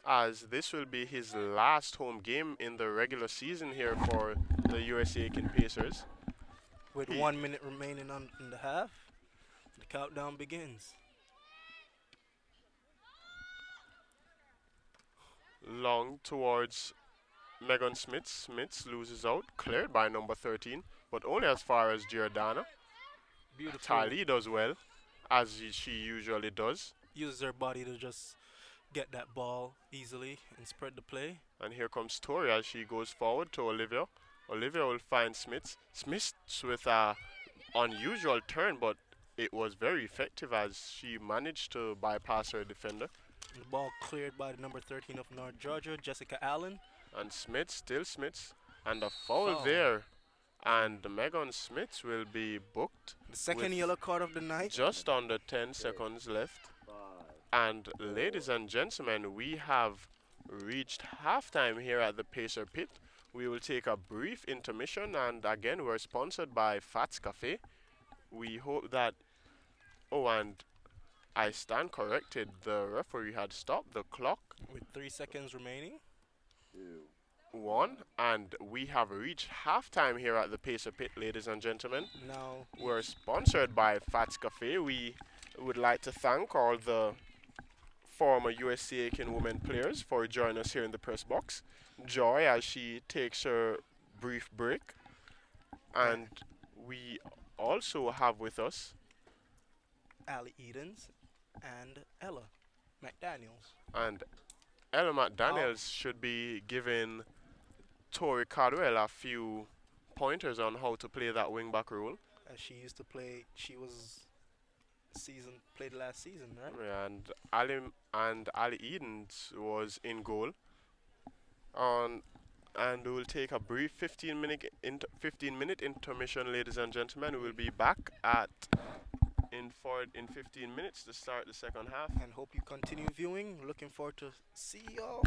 as this will be his last home game in the regular season here for the USA Aiken Pacers. With He 1 minute remaining on in the half, the countdown begins. long towards Megan Smith. Smith loses out, cleared by number 13, but only as far as Giordana. Beautiful. Tali does well, as she usually does. Uses her body to just get that ball easily and spread the play. And here comes Tori as she goes forward to Olivia. Olivia will find Smith. Smith with a unusual turn, but it was very effective as she managed to bypass her defender. The ball cleared by the number 13 of North Georgia, Jessica Allen. And Smith, still Smith, and a foul Foul. there. And Megan Smith will be booked. The second with yellow card of the night. Just under 10 seconds left. And ladies and gentlemen, we have reached halftime here at the Pacer Pit. We will take a brief intermission, and again, we're sponsored by Fats Cafe. We hope that. Oh, and I stand corrected. The referee had stopped the clock. With 3 seconds remaining. One, and we have reached halftime here at the Pacer Pit, ladies and gentlemen. Now, We're sponsored by Fats Cafe. We would like to thank all the former USC Aiken women players for joining us here in the press box. Joy as she takes her brief break. And we also have with us, Ali Edens and Ella McDaniels. and Ella McDaniels should be giving Tori Cardwell a few pointers on how to play that wingback role. As she used to play, she was played last season, right? Yeah, and Ali Edens was in goal. And we'll take a brief 15-minute intermission, ladies and gentlemen. We'll be back in 15 minutes to start the second half. And hope you continue viewing. Looking forward to see y'all.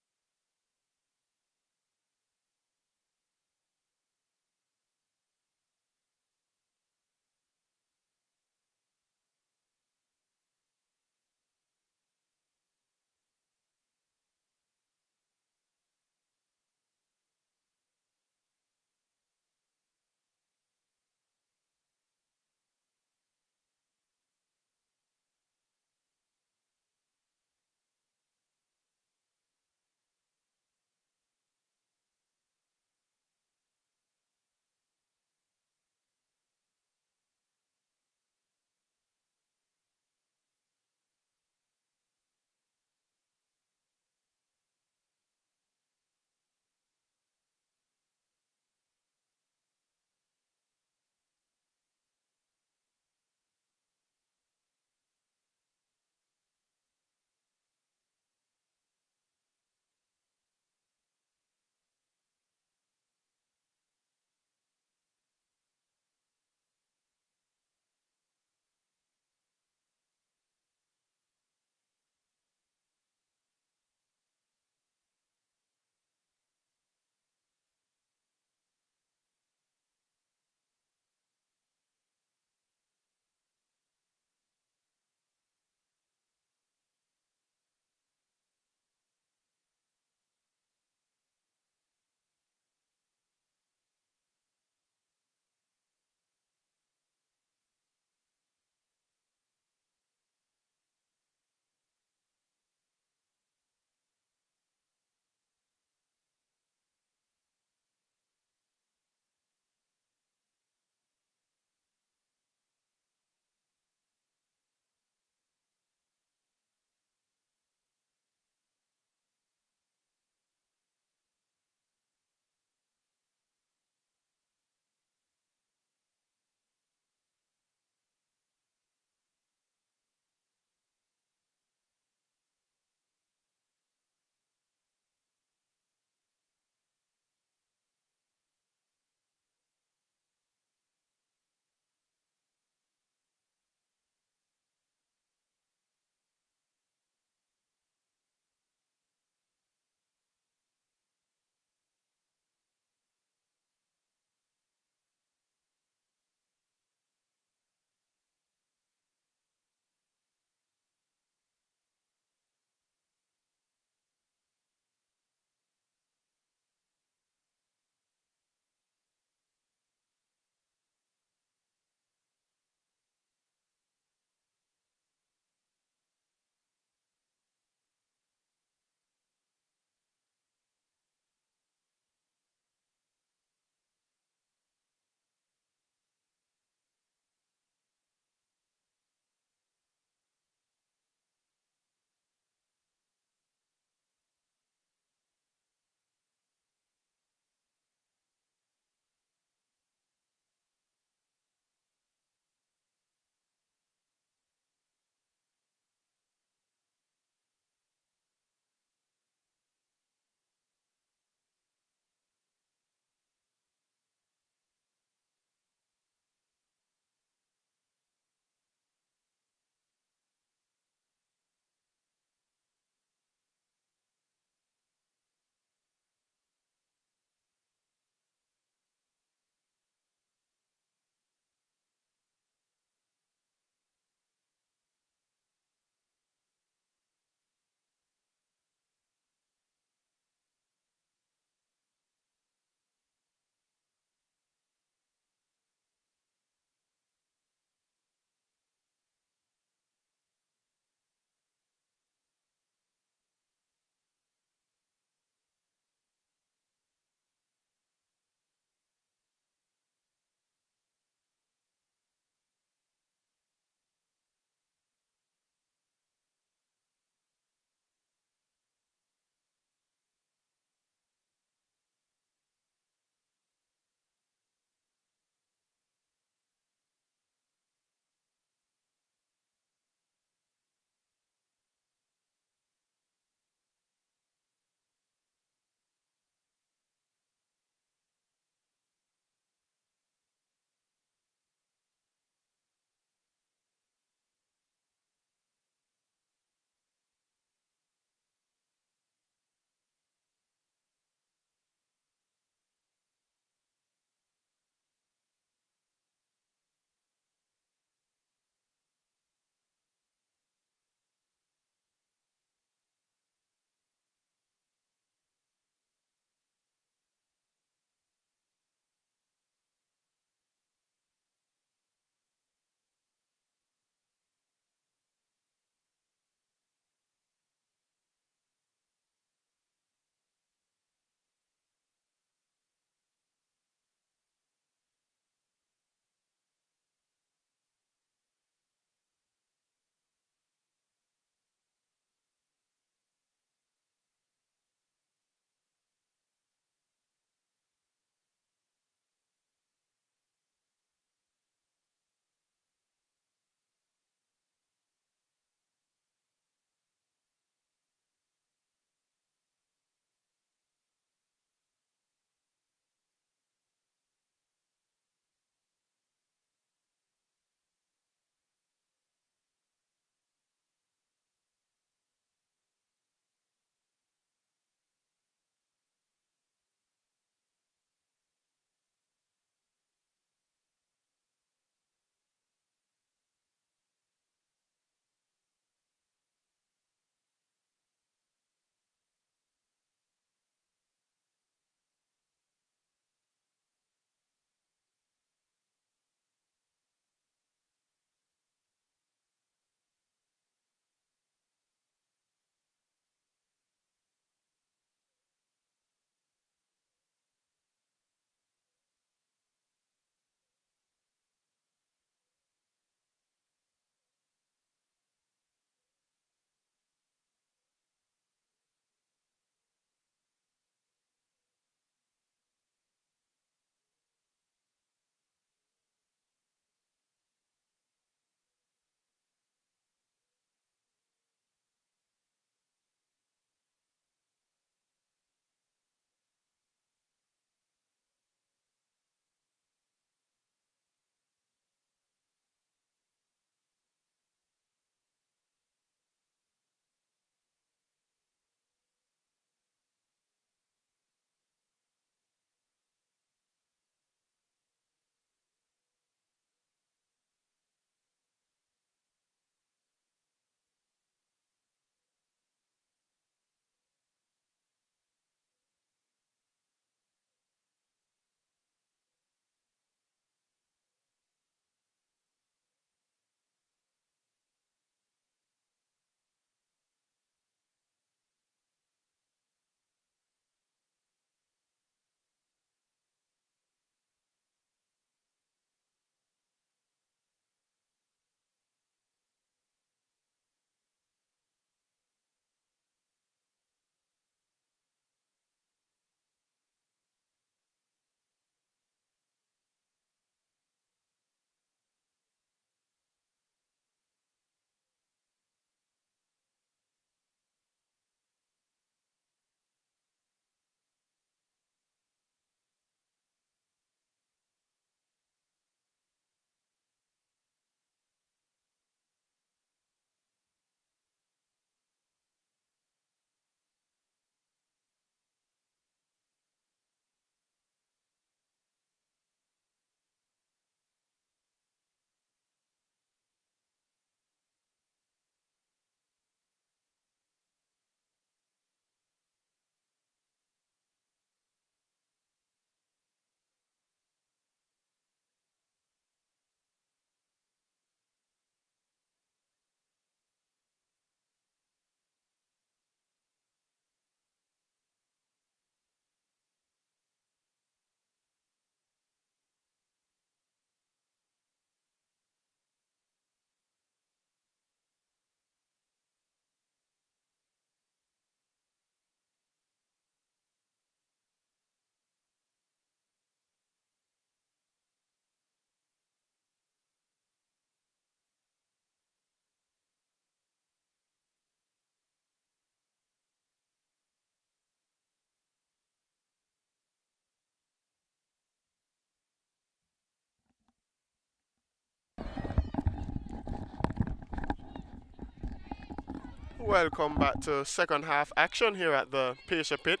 Welcome back to second half action here at the Pacer Pit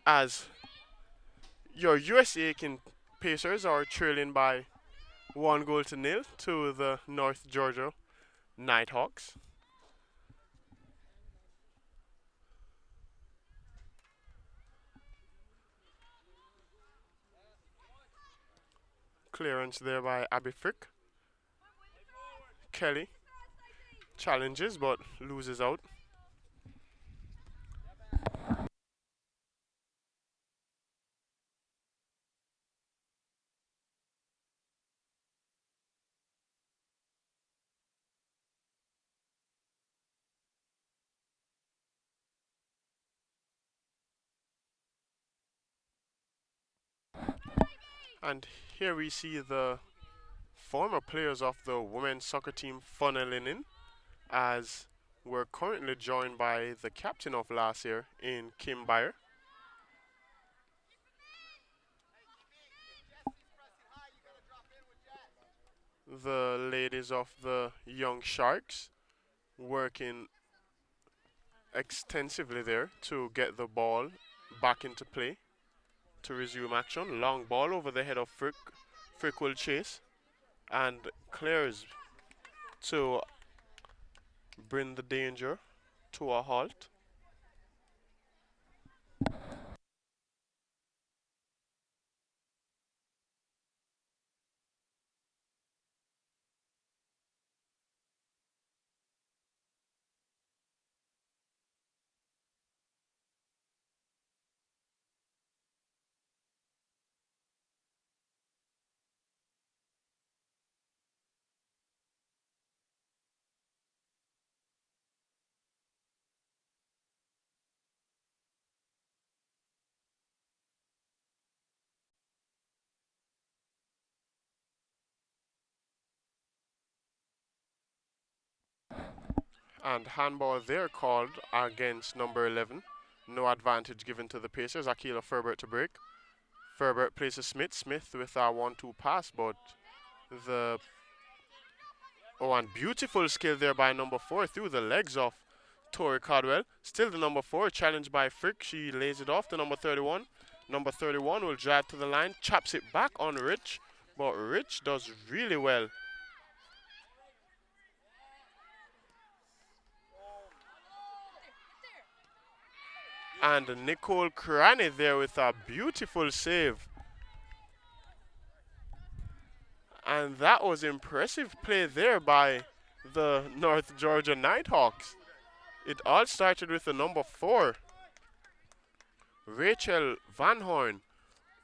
as your USC Aiken Pacers are trailing by 1 goal to nil to the North Georgia Nighthawks. Clearance there by Abby Frick. Kelly challenges but loses out. And here we see the former players of the women's soccer team funneling in as we're currently joined by the captain of last year in Kim Bayer. The ladies of the Young Sharks working extensively there to get the ball back into play to resume action. Long ball over the head of Frick. Frick will chase and clears to bring the danger to a halt. And handball there called against number 11. No advantage given to the Pacers. Akila Ferbert to break. Ferbert places Smith. Smith with a 1-2 pass, but the and beautiful skill there by number 4 through the legs of Tori Caldwell. Still the number 4 challenged by Frick. She lays it off to number 31. Number 31 will drive to the line, chops it back on Rich, but Rich does really well. And Nicole Cranny there with a beautiful save. And that was impressive play there by the North Georgia Nighthawks. It all started with the number 4, Rachel Van Horn,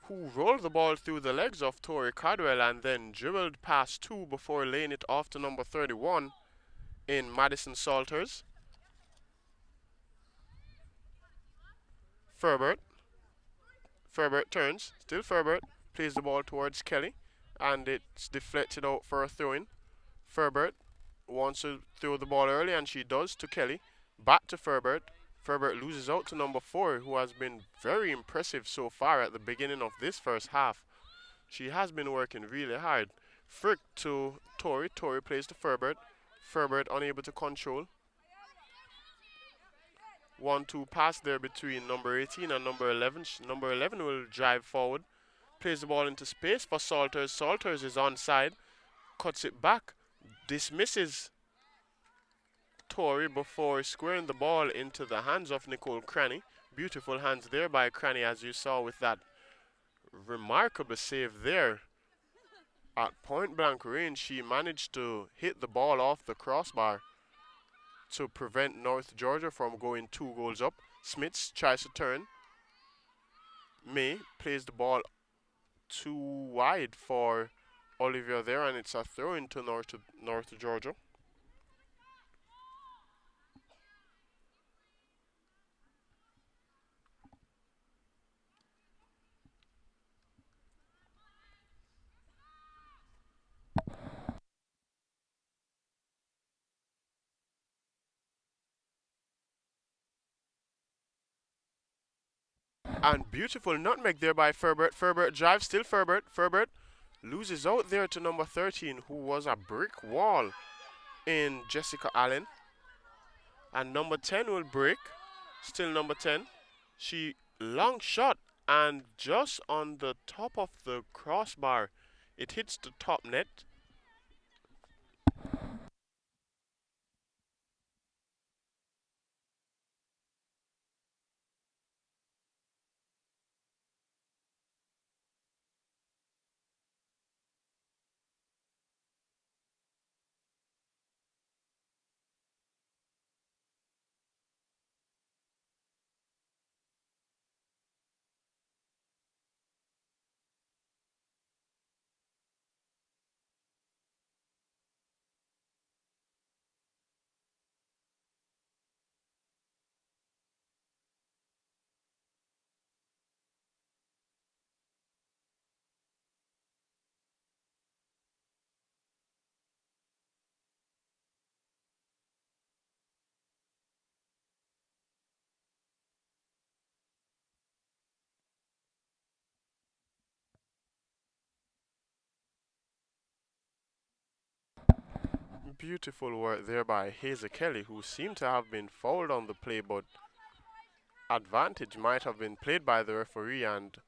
who rolled the ball through the legs of Tori Caldwell and then dribbled past 2 before laying it off to number 31 in Madison Salters. Ferbert. Ferbert turns. Still Ferbert. Plays the ball towards Kelly. And it's deflected out for a throw-in. Ferbert wants to throw the ball early, and she does to Kelly. Back to Ferbert. Ferbert loses out to number 4, who has been very impressive so far at the beginning of this first half. She has been working really hard. Frick to Tori. Tori plays to Ferbert. Ferbert unable to control. 1-2 pass there between number 18 and number 11. Number 11 will drive forward. Plays the ball into space for Salters. Salters is onside. Cuts it back. Dismisses Tori before squaring the ball into the hands of Nicole Cranny. Beautiful hands there by Cranny, as you saw with that remarkable save there. At point blank range, she managed to hit the ball off the crossbar to prevent North Georgia from going 2 goals up. Smits tries to turn. May plays the ball too wide for Olivia there, and it's a throw into North Georgia. And beautiful nutmeg there by Ferbert. Ferbert drives, still Ferbert. Ferbert loses out there to number 13, who was a brick wall in Jessica Allen. And number 10 will break. Still number 10. She long shot and just on the top of the crossbar. It hits the top net. Beautiful work there by Hazel Kelly, who seemed to have been fouled on the play, but advantage might have been played by the referee, and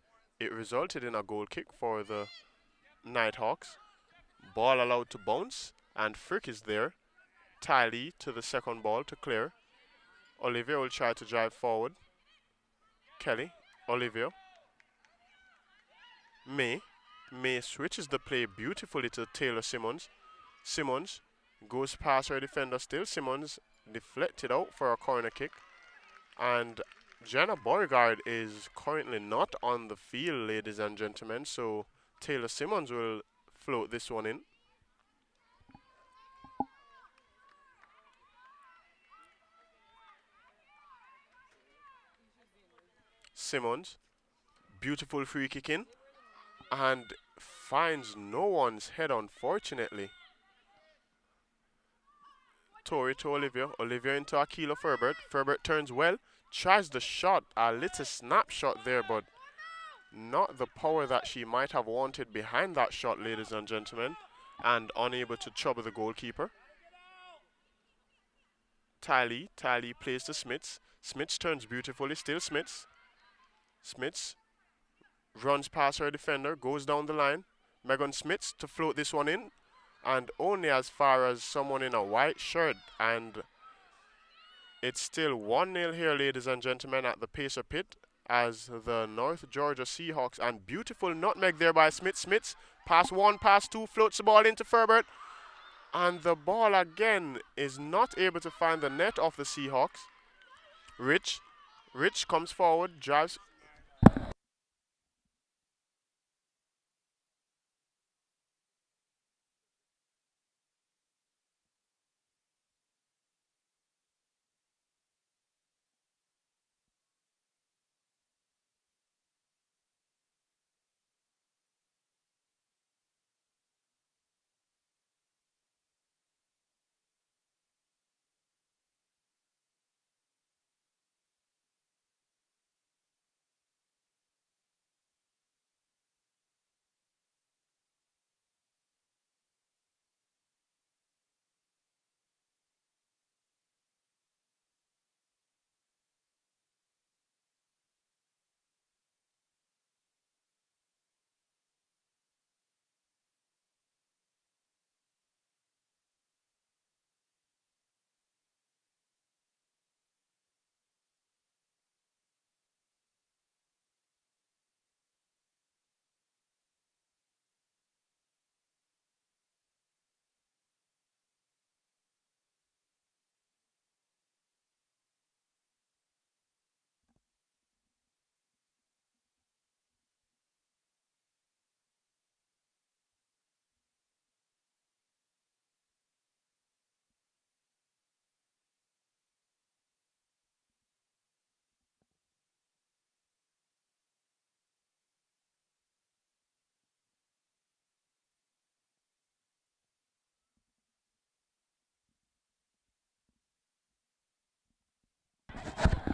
it resulted in a goal kick for the Nighthawks. Ball allowed to bounce, and Frick is there. Tylee to the second ball to clear. Olivia will try to drive forward. Kelly, Olivia, May. May switches the play beautifully to Taylor Simmons. Simmons goes past her defender still. Simmons deflected out for a corner kick. And Jenna Beauregard is currently not on the field, ladies and gentlemen, so Taylor Simmons will float this one in. Simmons, beautiful free kick in, and finds no one's head, unfortunately. Tori to Olivia. Olivia into Akila Ferbert. Ferbert turns well, tries the shot, a little snapshot there, but not the power that she might have wanted behind that shot, ladies and gentlemen, and unable to trouble the goalkeeper. Tylee plays to Smits. Smits turns beautifully, still Smits. Smits runs past her defender, goes down the line. Megan Smits to float this one in, and only as far as someone in a white shirt, and it's still 1-0 here, ladies and gentlemen, at the Pacer pit as the North Georgia Seahawks, and beautiful nutmeg there by Smits. Smits, pass one, pass two, floats the ball into Ferbert, and the ball again is not able to find the net of the Seahawks. Rich comes forward, drives.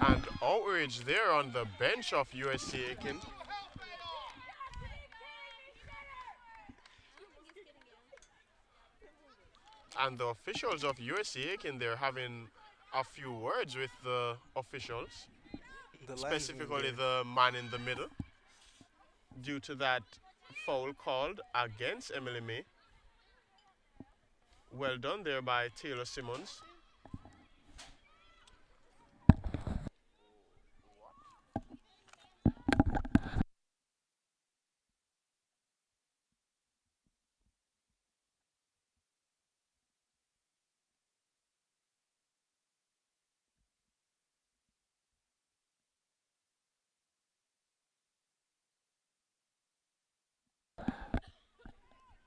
And outrage there on the bench of USC Aiken. And the officials of USC Aiken, they're having a few words with the officials, The linesman specifically there. the man in the middle, due to that foul called against Emily May. Well done there by Taylor Simmons.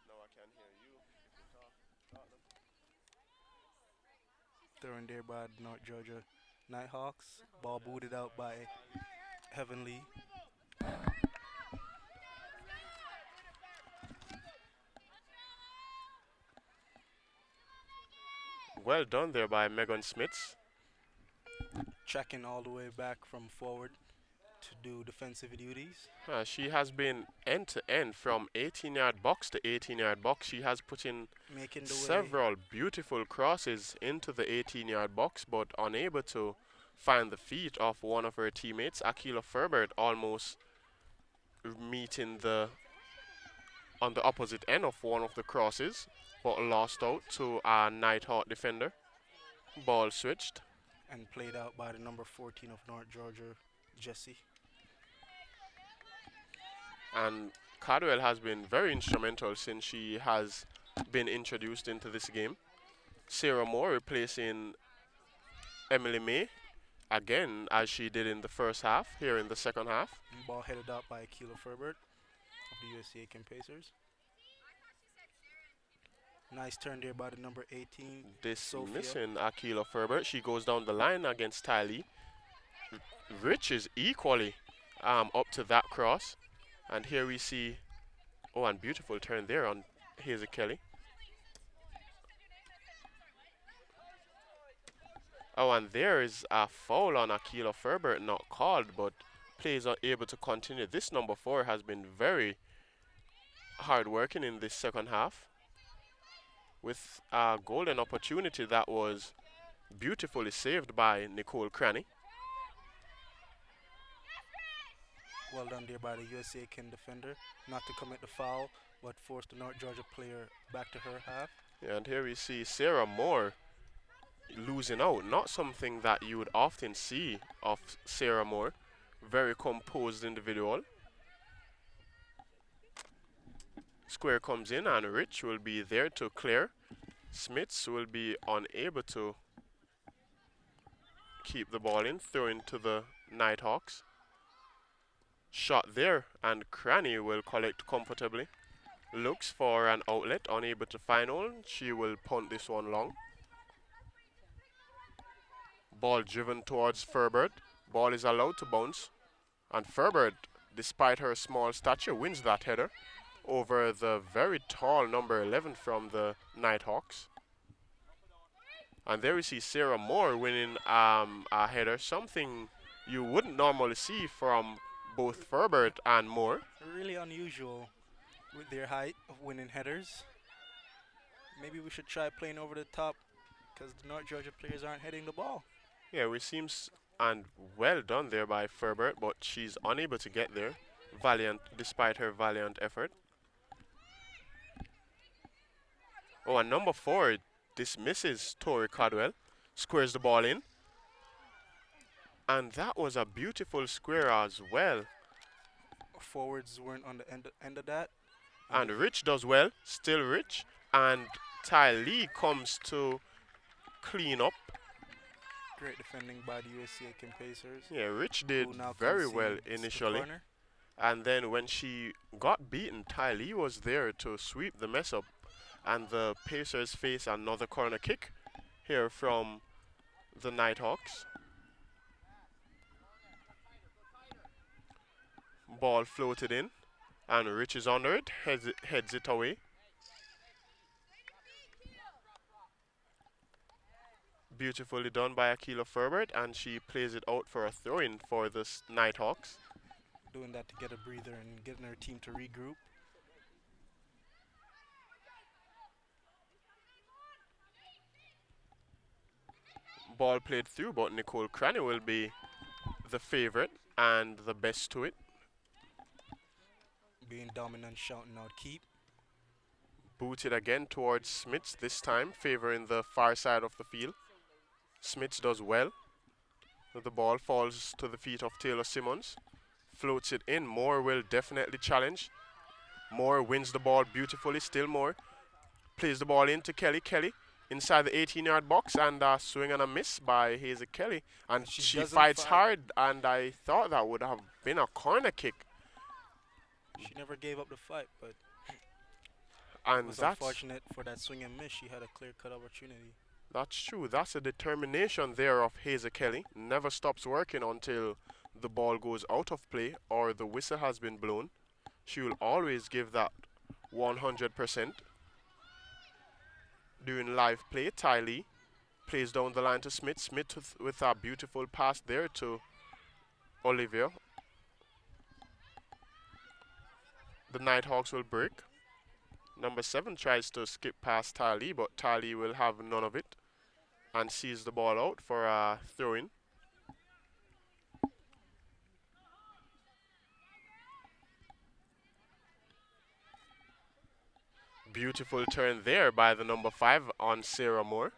Now I can hear you. Thrown there by the North Georgia Nighthawks. Ball booted out by Heavenly. Well done there by Megan Smits. Checking all the way back from forward to do defensive duties. She has been end to end from 18-yard box to 18-yard box. She has put in Making the way. several beautiful crosses into the 18-yard box, but unable to find the feet of one of her teammates. Akila Ferbert almost meeting the on the opposite end of one of the crosses, but lost out to a Nighthawk defender. Ball switched. And played out by the number 14 of North Georgia, Jesse. And Cardwell has been very instrumental since she has been introduced into this game. Sarah Moore replacing Emily May again as she did in the first half, here in the second half. Ball headed out by Akila Ferbert of the USC Aiken Pacers. Nice turn there by the number 18, Sophia. Dismissing Akila Ferbert. She goes down the line against Tylee. Rich is equally up to that cross. And here we see, oh, and beautiful turn there on Hazel Kelly. Oh, and there is a foul on Akila Ferbert, not called, but plays are able to continue. This number 4 has been very hard working in this second half, with a golden opportunity that was beautifully saved by Nicole Cranny. Well done there by the USA Aiken defender, not to commit the foul, but force the North Georgia player back to her half. And here we see Sarah Moore losing out. Not something that you would often see of Sarah Moore. Very composed individual. Square comes in and Rich will be there to clear. Smits will be unable to keep the ball in, throw into the Nighthawks. Shot there, and Cranny will collect comfortably. Looks for an outlet, unable to find one. She will punt this one long. Ball driven towards Ferbert. Ball is allowed to bounce. And Ferbert, despite her small stature, wins that header over the very tall number 11 from the Nighthawks. And there we see Sarah Moore winning a header, something you wouldn't normally see from both Ferbert and Moore. Really unusual with their height of winning headers. Maybe we should try playing over the top because the North Georgia players aren't heading the ball. Yeah, it seems, and well done there by Ferbert, but she's unable to get there. Valiant, despite her valiant effort. Oh, and number 4 dismisses Tori Caldwell, squares the ball in. And that was a beautiful square as well. Forwards weren't on the end of that. And Rich does well, still Rich. And Ty Lee comes to clean up. Great defending by the USC Aiken Pacers. Yeah, Rich did who now very well concedes the initially. corner. And then when she got beaten, Ty Lee was there to sweep the mess up. And the Pacers face another corner kick here from the Nighthawks. Ball floated in, and Rich is under it, heads it away. Beautifully done by Akila Ferbert, and she plays it out for a throw-in for the Nighthawks. Doing that to get a breather and getting her team to regroup. Ball played through, but Nicole Cranny will be the favorite and the best to it. Being dominant, shouting out keep. Booted again towards Smits, this time favoring the far side of the field. Smits does well. The ball falls to the feet of Taylor Simmons. Floats it in. Moore will definitely challenge. Moore wins the ball beautifully. Still Moore. Plays the ball into Kelly. Kelly inside the 18-yard box, and a swing and a miss by Hazel Kelly. And And she she doesn't fights fight. hard, and I thought that would have been a corner kick. She never gave up the fight, but it And was that's unfortunate for that swing and miss. She had a clear-cut opportunity. That's true. That's a determination there of Hazel Kelly. Never stops working until the ball goes out of play or the whistle has been blown. She will always give that 100%. During live play, Ty Lee plays down the line to Smith. Smith with a beautiful pass there to Olivia. The Nighthawks will break. Number 7 tries to skip past Ty Lee, but Ty Lee will have none of it and sees the ball out for a throw-in. Beautiful turn there by the number 5 on Sarah Moore.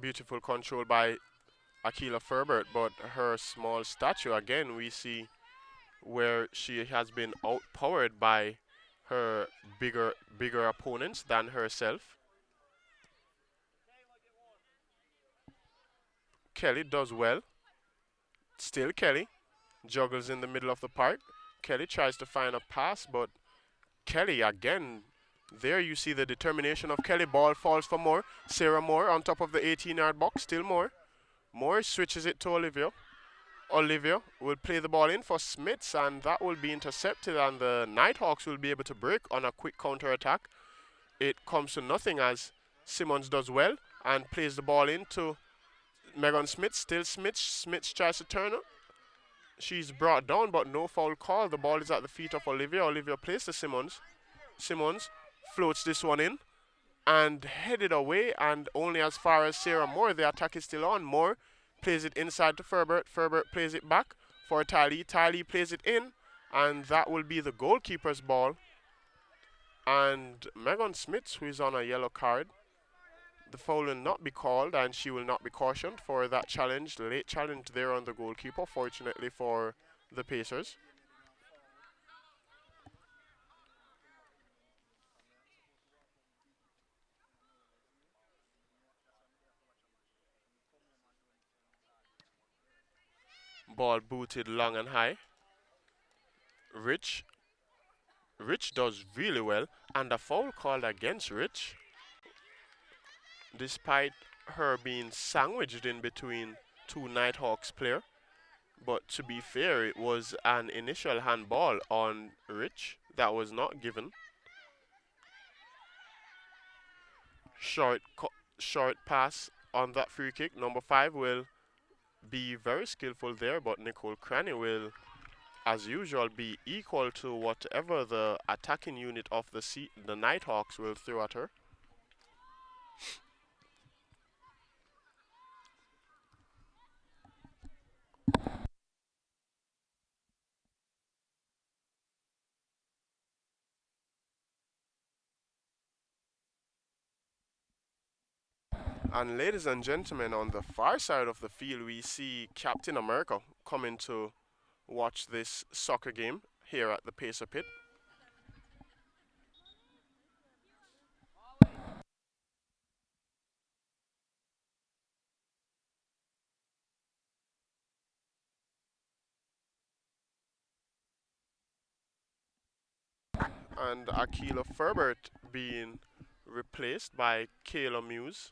Beautiful control by Akila Ferbert, but her small stature, again, we see where she has been outpowered by her bigger opponents than herself. Kelly does well. Still Kelly juggles in the middle of the park. Kelly tries to find a pass, but Kelly again. There you see the determination of Kelly. Ball falls for Moore. Sarah Moore on top of the 18-yard box. Still Moore. Moore switches it to Olivia. Olivia will play the ball in for Smits, and that will be intercepted, and the Nighthawks will be able to break on a quick counter-attack. It comes to nothing as Simmons does well and plays the ball into Megan Smith. Still Smith. Smith tries to turn her. She's brought down, but no foul call. The ball is at the feet of Olivia. Olivia plays to Simmons. Simmons floats this one in and headed away, and only as far as Sarah Moore. The attack is still on. Moore plays it inside to Ferbert. Ferbert plays it back for Tylee. Tylee plays it in, and that will be the goalkeeper's ball. And Megan Smith, who is on a yellow card, the foul will not be called, and she will not be cautioned for that challenge. The late challenge there on the goalkeeper, fortunately for the Pacers. Ball booted long and high. Rich. Rich does really well, and a foul called against Rich, despite her being sandwiched in between two Nighthawks player. But to be fair, it was an initial handball on Rich that was not given. Short, short pass on that free kick. Number 5 will be very skillful there, but Nicole Cranny will, as usual, be equal to whatever the attacking unit of the Nighthawks will throw at her. And ladies and gentlemen, on the far side of the field, we see Captain America coming to watch this soccer game here at the Pacer Pit. And Akila Ferbert being replaced by Kayla Muse.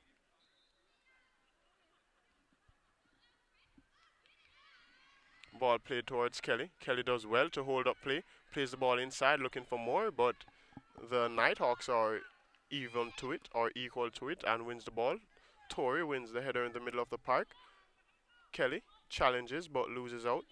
Ball played towards Kelly. Kelly does well to hold up play. Plays the ball inside looking for more, but the Nighthawks are even to it or equal to it and wins the ball. Tori wins the header in the middle of the park. Kelly challenges but loses out.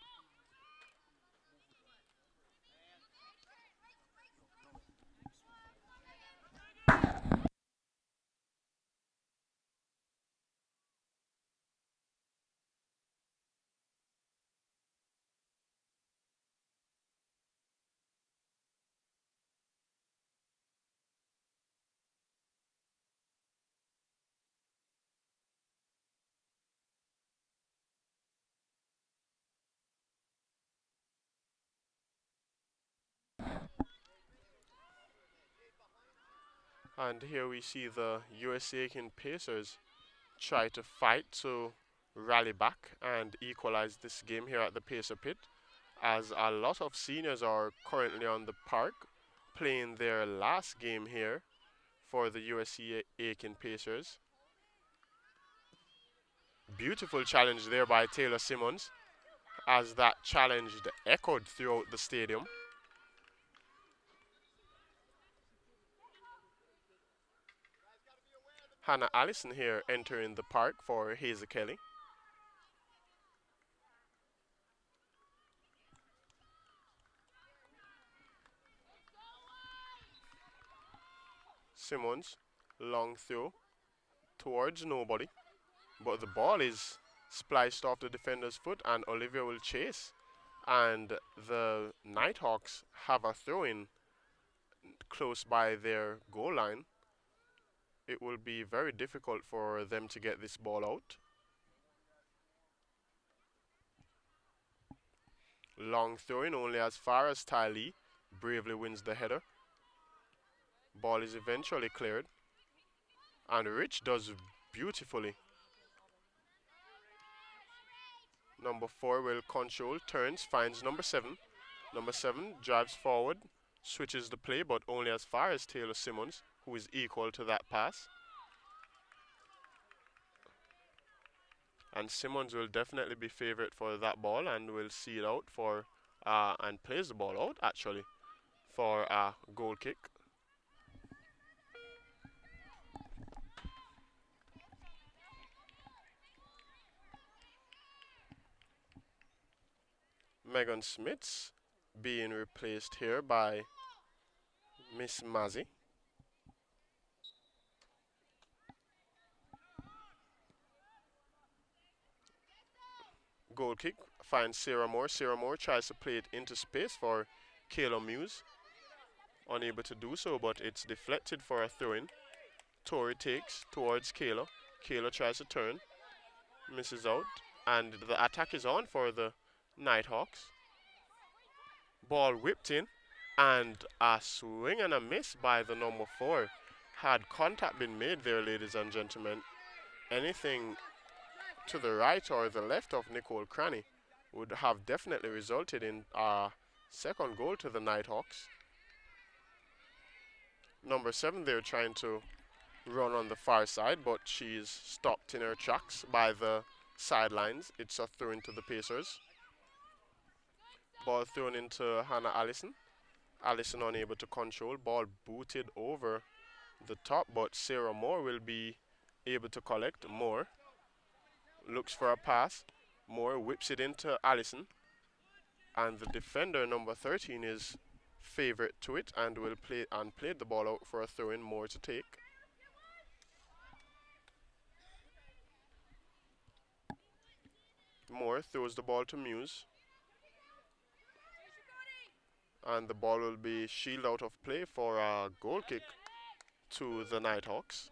And here we see the USC Aiken Pacers try to fight to rally back and equalize this game here at the Pacer Pit, as a lot of seniors are currently on the park playing their last game here for the USC Aiken Pacers. Beautiful challenge there by Taylor Simmons, as that challenge echoed throughout the stadium. Hannah Allison here entering the park for Hazel Kelly. Simmons, long throw towards nobody, but the ball is spliced off the defender's foot and Olivia will chase. And the Nighthawks have a throw in close by their goal line. It will be very difficult for them to get this ball out. Long throwing only as far as Ty Lee bravely wins the header. Ball is eventually cleared. And Rich does beautifully. Number 4 will control, turns, finds number 7. Number 7 drives forward, switches the play, but only as far as Taylor Simmons, who is equal to that pass. And Simmons will definitely be favorite for that ball and will see it out for, and plays the ball out actually, for a goal kick. Megan Smith's being replaced here by Miss Mazzy. Goal kick finds Sarah Moore. Sarah Moore tries to play it into space for Kayla Muse. Unable to do so, but it's deflected for a throw-in. Tori takes towards Kayla. Kayla tries to turn, misses out, and the attack is on for the Nighthawks. Ball whipped in, and a swing and a miss by the number 4. Had contact been made there, ladies and gentlemen, anything to the right or the left of Nicole Cranny would have definitely resulted in a second goal to the Nighthawks. Number 7 there trying to run on the far side, but she's stopped in her tracks by the sidelines. It's a throw into the Pacers. Ball thrown into Hannah Allison. Allison unable to control. Ball booted over the top, but Sarah Moore will be able to collect. Moore looks for a pass. Moore whips it into Allison. And the defender, number 13, is favorite to it and will played the ball out for a throw-in. Moore to take. Moore throws the ball to Muse. And the ball will be shielded out of play for a goal kick to the Nighthawks.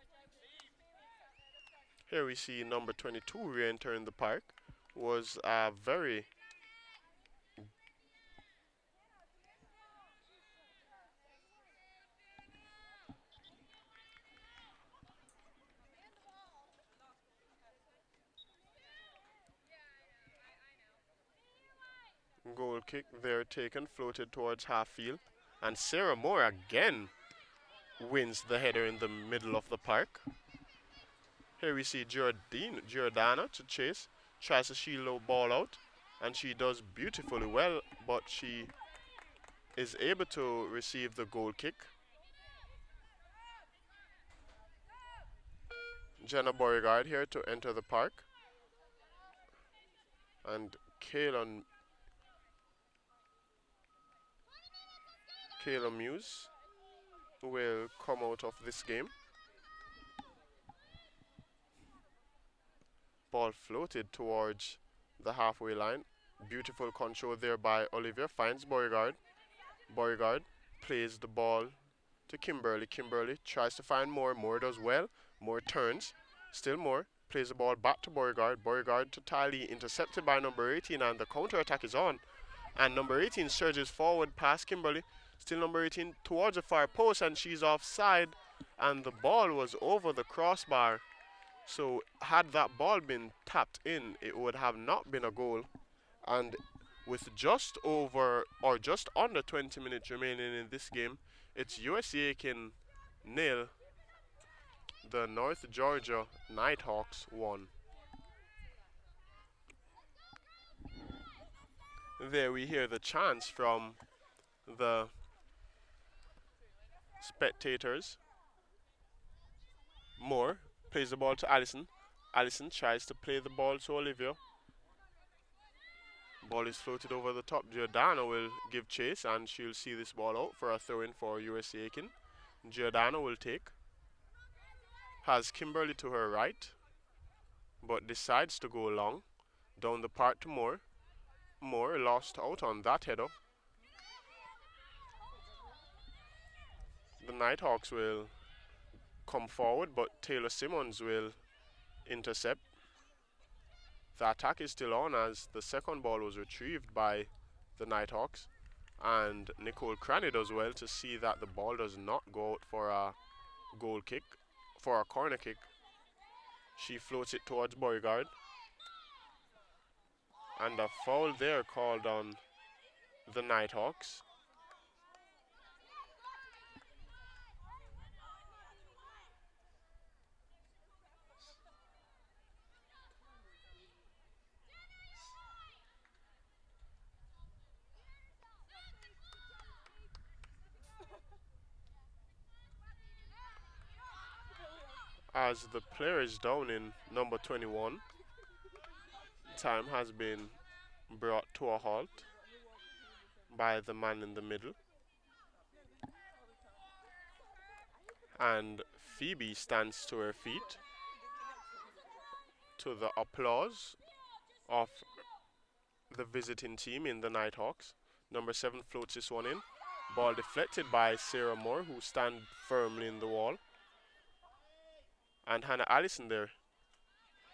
Here we see number 22 re-entering the park. Was a very goal kick there taken, floated towards half field. And Sarah Moore again wins the header in the middle of the park. Here we see Giordana to chase, tries to shield the ball out, and she does beautifully well, but she is able to receive the goal kick. Jenna Beauregard here to enter the park. And Kayla Muse will come out of this game. Ball floated towards the halfway line. Beautiful control there by Olivia. Finds Beauregard. Beauregard plays the ball to Kimberly. Kimberly tries to find Moore. Moore does well. Moore turns. Still Moore. Plays the ball back to Beauregard. Beauregard to Tali. Intercepted by number 18, and the counter attack is on. And number 18 surges forward past Kimberly. Still number 18 towards the far post, and she's offside. and the ball was over the crossbar. So had that ball been tapped in, it would have not been a goal. And with just over or just under 20 minutes remaining in this game, it's USC Aiken nil, the North Georgia Nighthawks 1. There we hear the chants from the spectators. Moore plays the ball to Allison. Allison tries to play the ball to Olivia. Ball is floated over the top. Giordano will give chase and she'll see this ball out for a throw in for USC Aiken. Giordano will take. Has Kimberly to her right, but decides to go long. Down the part to Moore. Moore lost out on that header. The Nighthawks will come forward, but Taylor Simmons will intercept. The attack is still on as the second ball was retrieved by the Nighthawks. And Nicole Cranny does well to see that the ball does not go out for a goal kick, for a corner kick. She floats it towards Beauregard. And a foul there called on the Nighthawks. As the player is down in number 21, time has been brought to a halt by the man in the middle. And Phoebe stands to her feet to the applause of the visiting team in the Nighthawks. Number 7 floats this one in. Ball deflected by Sarah Moore, who stand firmly in the wall. And Hannah Allison there.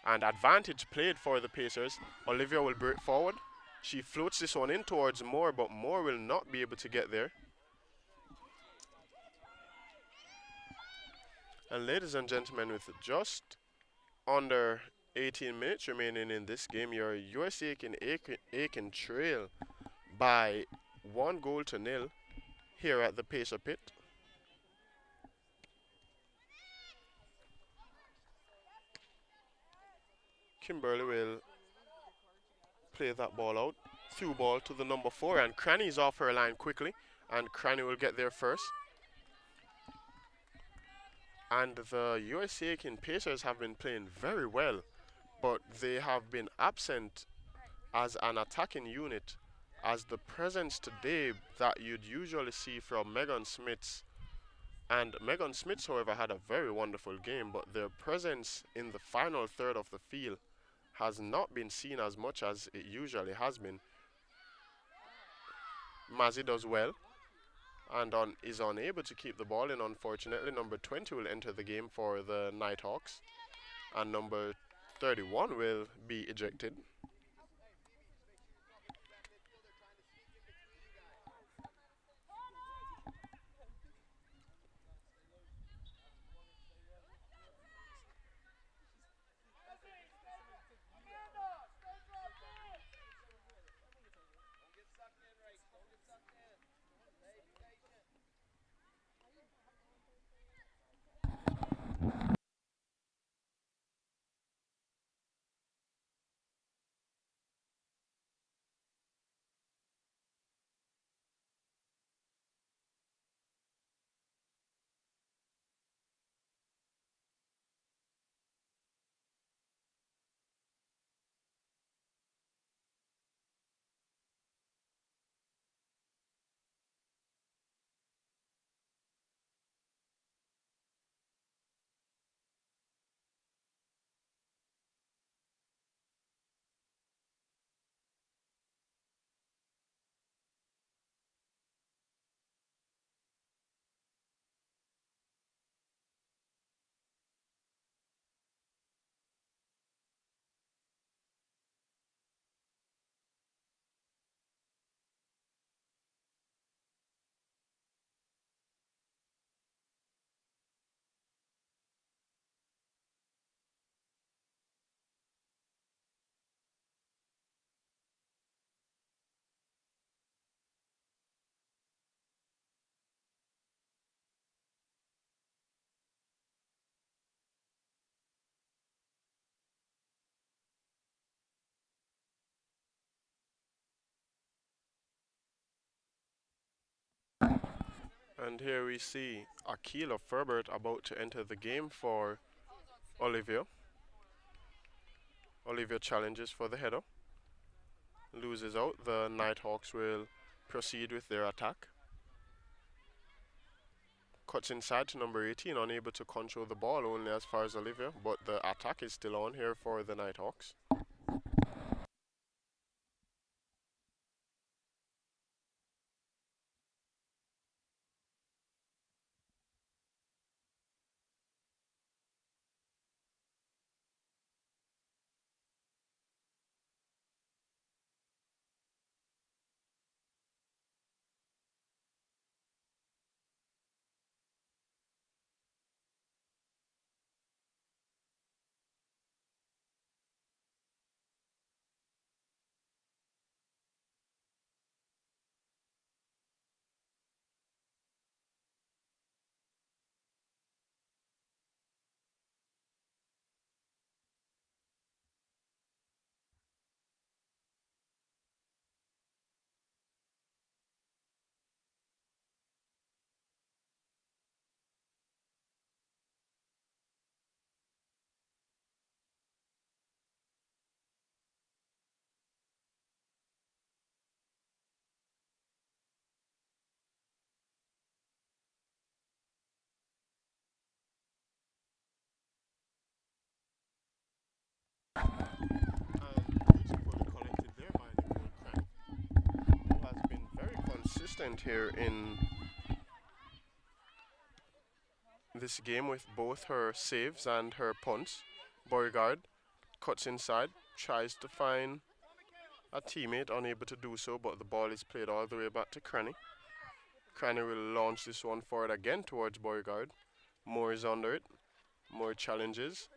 And advantage played for the Pacers. Olivia will break forward. She floats this one in towards Moore, but Moore will not be able to get there. And ladies and gentlemen, with just under 18 minutes remaining in this game, your USC Aiken trail by 1-0 here at the Pacer Pit. Kimberly will play that ball out. Through ball to the number 4, and Cranny's off her line quickly, and Cranny will get there first. And the USC Aiken Pacers have been playing very well, but they have been absent as an attacking unit, as the presence today that you'd usually see from Megan Smiths. And Megan Smiths, however, had a very wonderful game, but their presence in the final third of the field has not been seen as much as it usually has been. Mazzy does well and is unable to keep the ball in, unfortunately. Number 20 will enter the game for the Nighthawks, and number 31 will be ejected. And here we see Akil of Ferbert about to enter the game for Olivia. Olivia challenges for the header, loses out. The Nighthawks will proceed with their attack. Cuts inside to number 18, unable to control the ball only as far as Olivia, but the attack is still on here for the Nighthawks. And beautifully collected there by Nicole Crank, who has been very consistent here in this game with both her saves and her punts. Beauregard cuts inside, tries to find a teammate, unable to do so, but the ball is played all the way back to Cranny. Cranny will launch this one forward again towards Beauregard. Moore is under it. More challenges.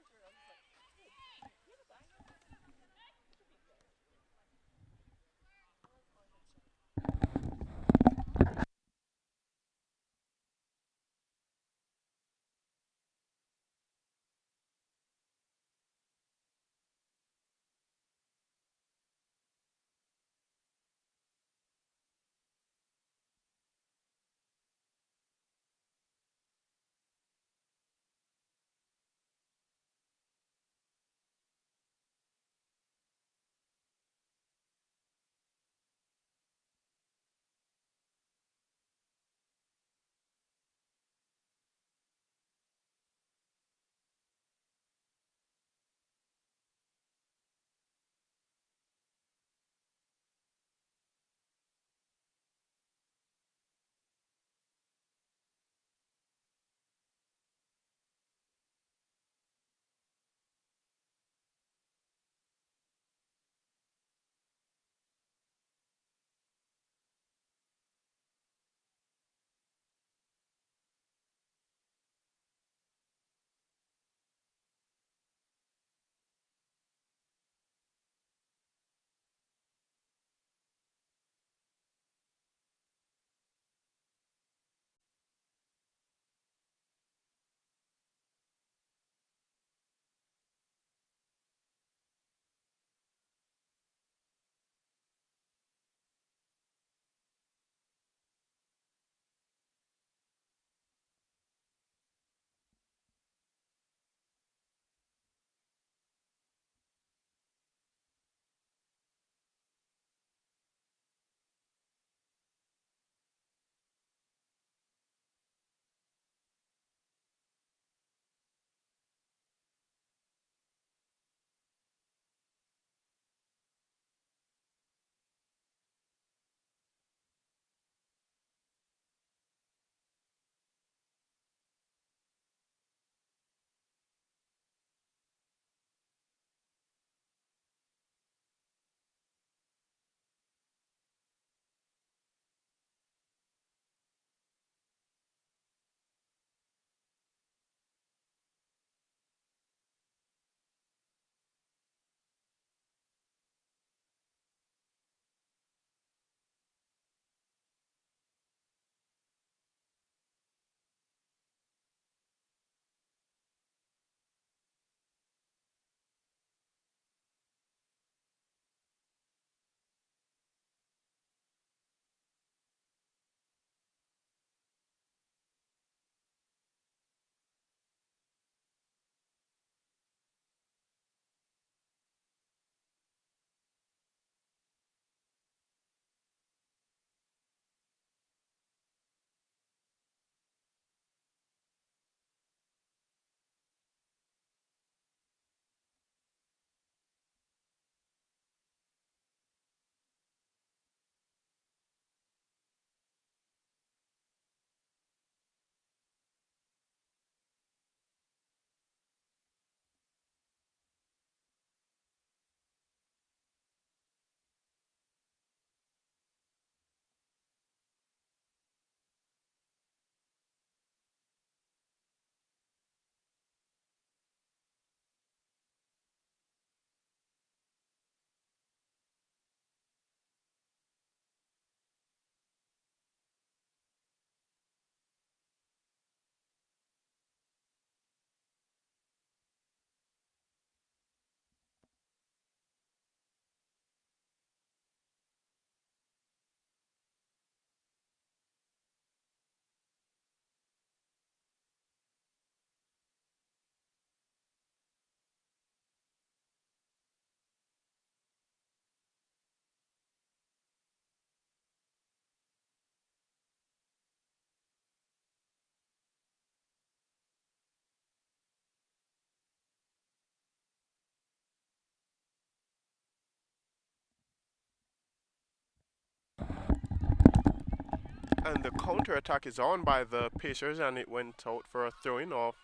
And the counter attack is on by the Pacers, and it went out for a throw-in of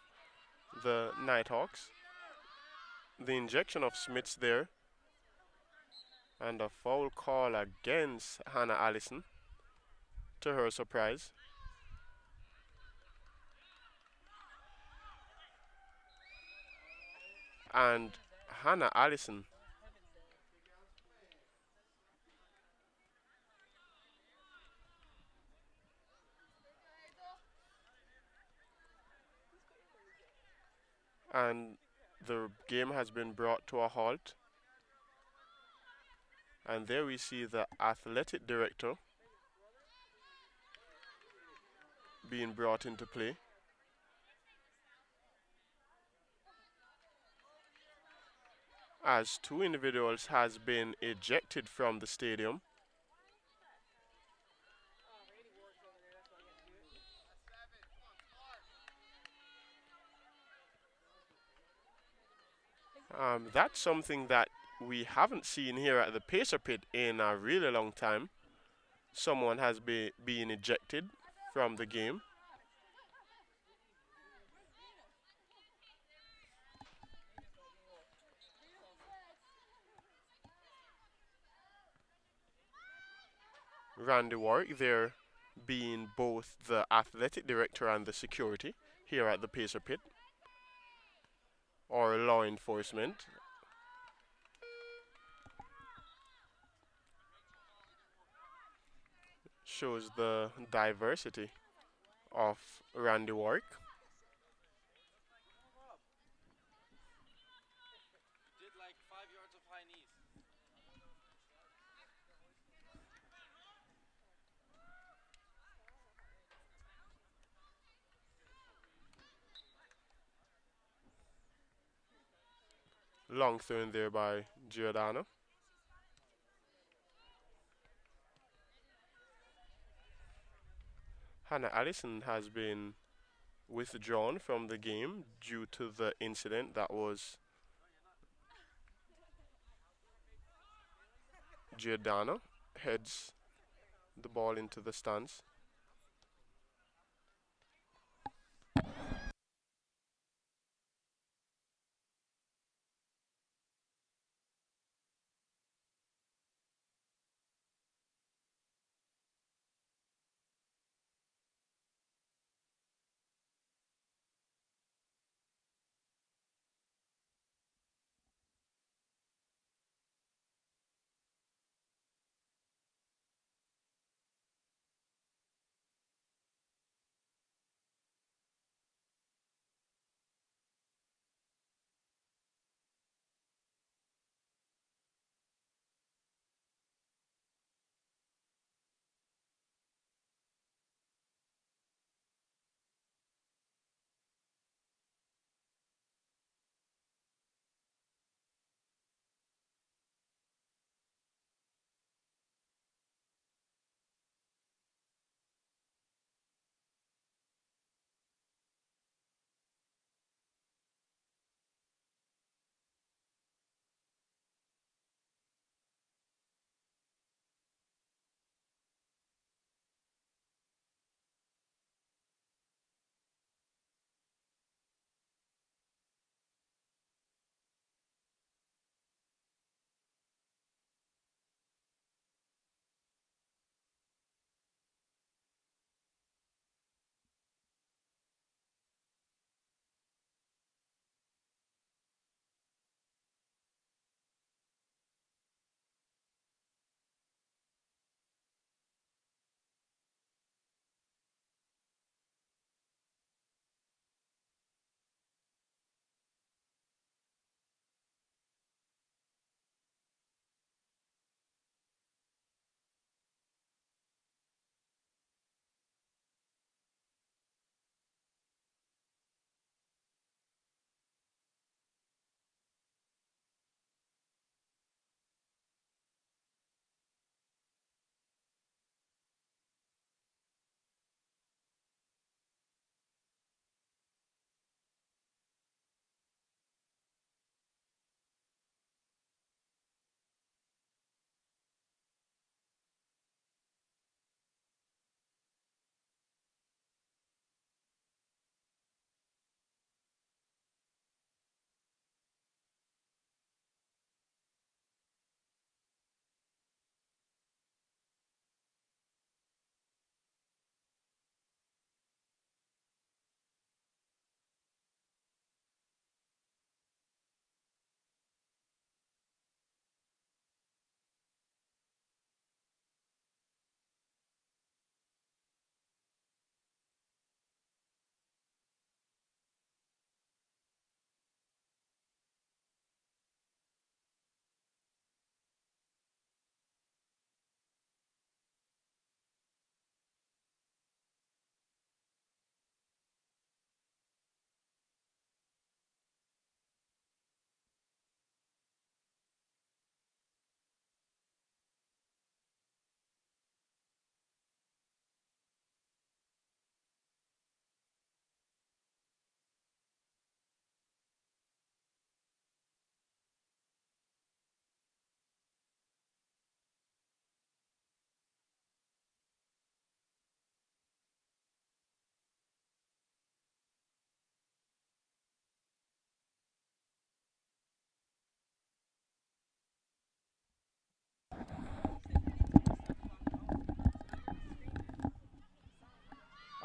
the Nighthawks. The injection of Smiths there, and a foul call against Hannah Allison, to her surprise. And Hannah Allison, and the game has been brought to a halt. And there we see the athletic director being brought into play, as two individuals has been ejected from the stadium. That's something that we haven't seen here at the Pacer Pit in a really long time. Someone has been ejected from the game. Randy Warwick there being both the athletic director and the security here at the Pacer Pit, or law enforcement. Shows the diversity of Randy Warwick. Long throw in there by Giordano. Hannah Allison has been withdrawn from the game due to the incident that was Giordano heads the ball into the stands.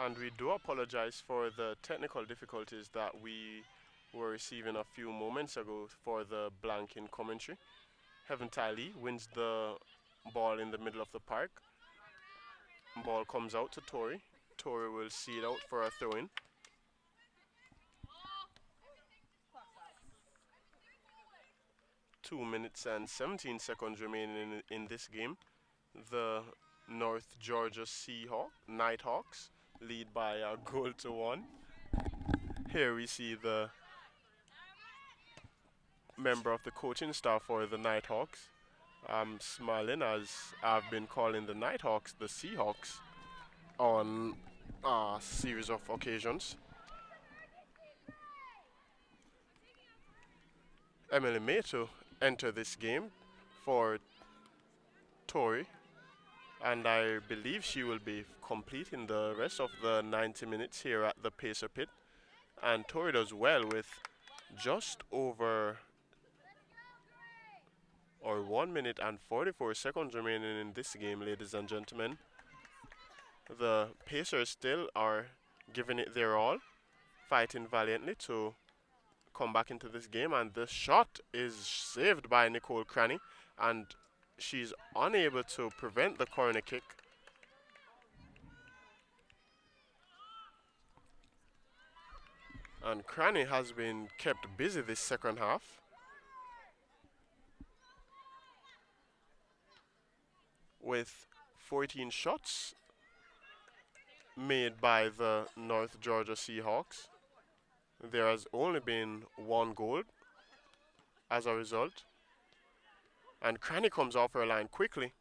And we do apologize for the technical difficulties that we were receiving a few moments ago for the blank in commentary. Heaven Ty wins the ball in the middle of the park. Ball comes out to Tori. Tori will see it out for a throw-in. 2 minutes and 17 seconds remaining in this game. The North Georgia Nighthawks lead by a goal to one. Here we see the member of the coaching staff for the Nighthawks. I'm smiling as I've been calling the Nighthawks the Seahawks on a series of occasions. Emily May to enter this game for Tori, and I believe she will be completing the rest of the 90 minutes here at the Pacer Pit. And Tori does well with just over 1 minute and 44 seconds remaining in this game, ladies and gentlemen. The Pacers still are giving it their all, fighting valiantly to come back into this game, and the shot is saved by Nicole Cranny, and she's unable to prevent the corner kick. And Cranny has been kept busy this second half. With 14 shots made by the North Georgia Seahawks. There has only been one goal as a result. And Cranny comes off her line quickly.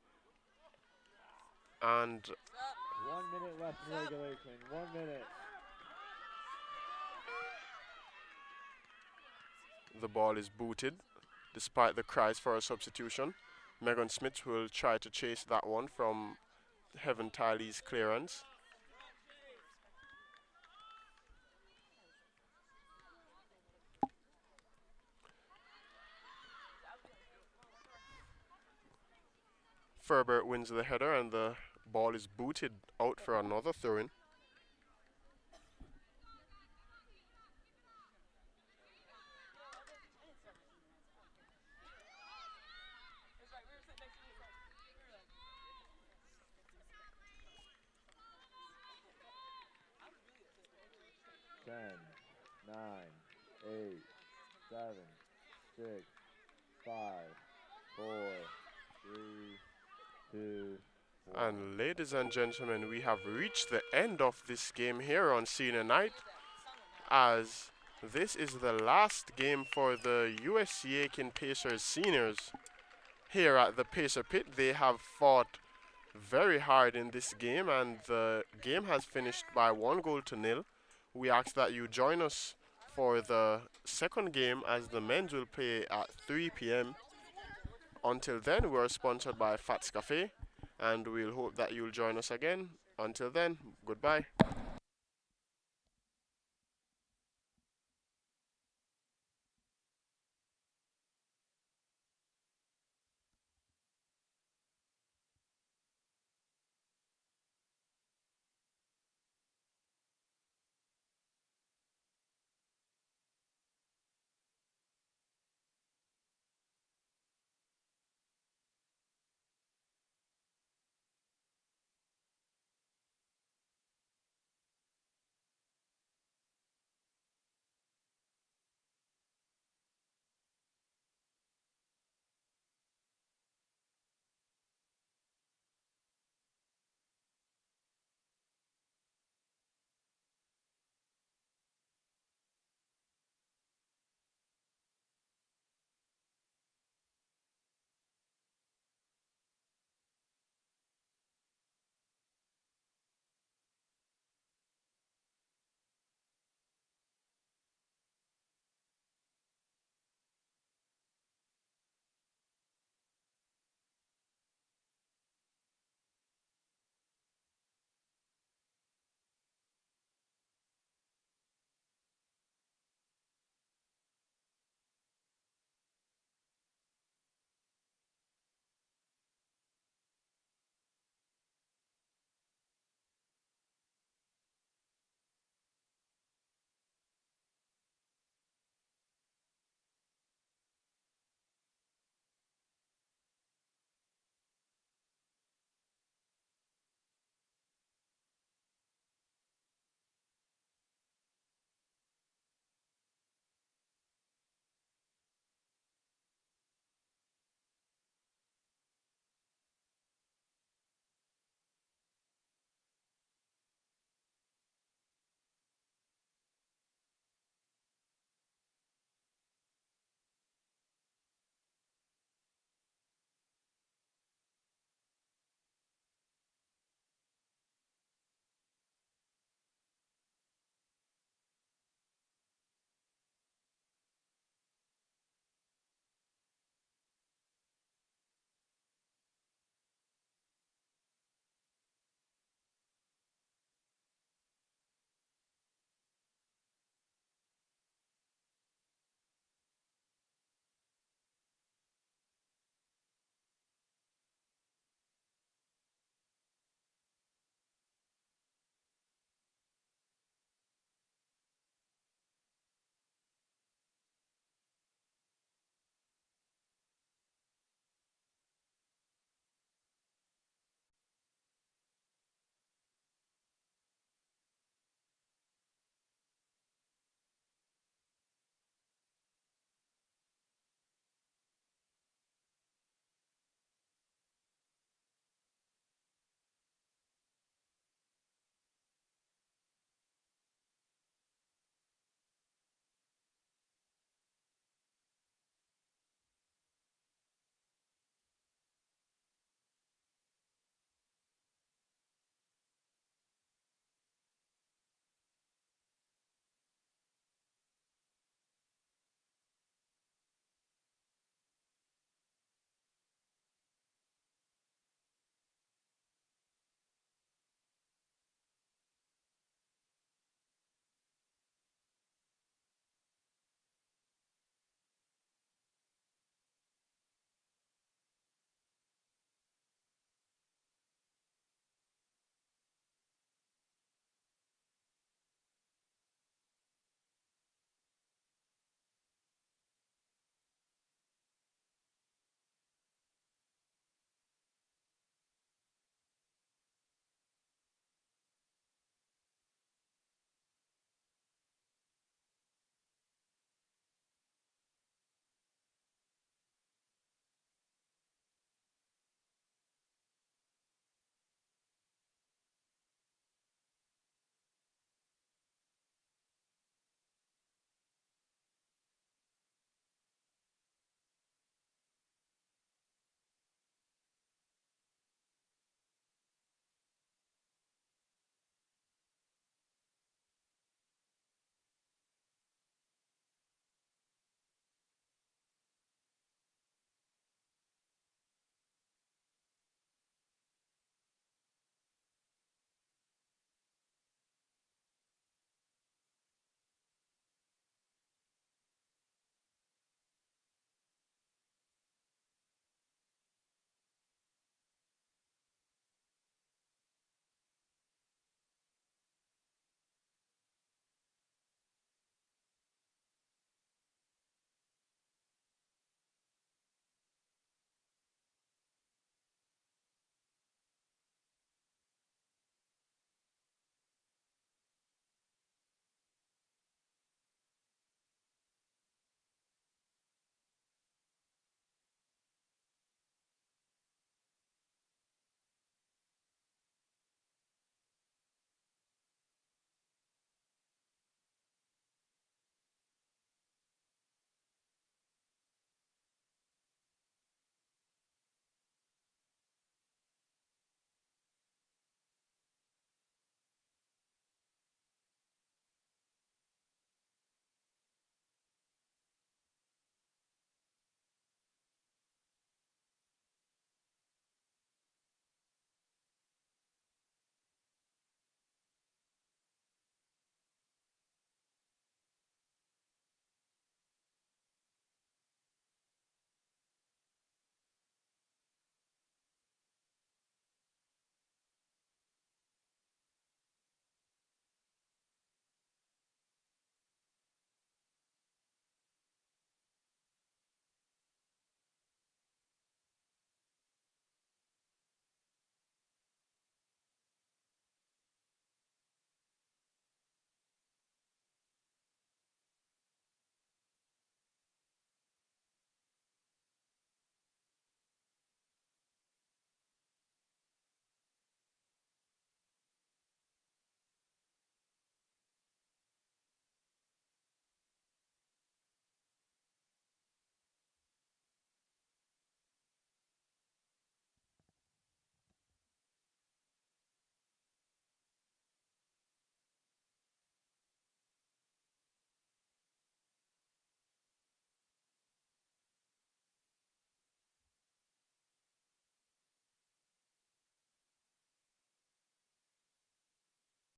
And 1 minute left in regulation. 1 minute. The ball is booted despite the cries for a substitution. Megan Smith will try to chase that one from Heaven Tylee's clearance. Ferbert wins the header and the ball is booted out for another throw-in. Ten, 9, 8, 7, 6, 5, 4, 3, 2, 1. And ladies and gentlemen, we have reached the end of this game here on senior night, as this is the last game for the USC Aiken Pacers seniors here at the Pacer Pit. They have fought very hard in this game, and the game has finished by 1-0. We ask that you join us for the second game, as the men's will play at 3 p.m. Until then, we are sponsored by Fats Cafe, and we'll hope that you'll join us again. Until then, goodbye.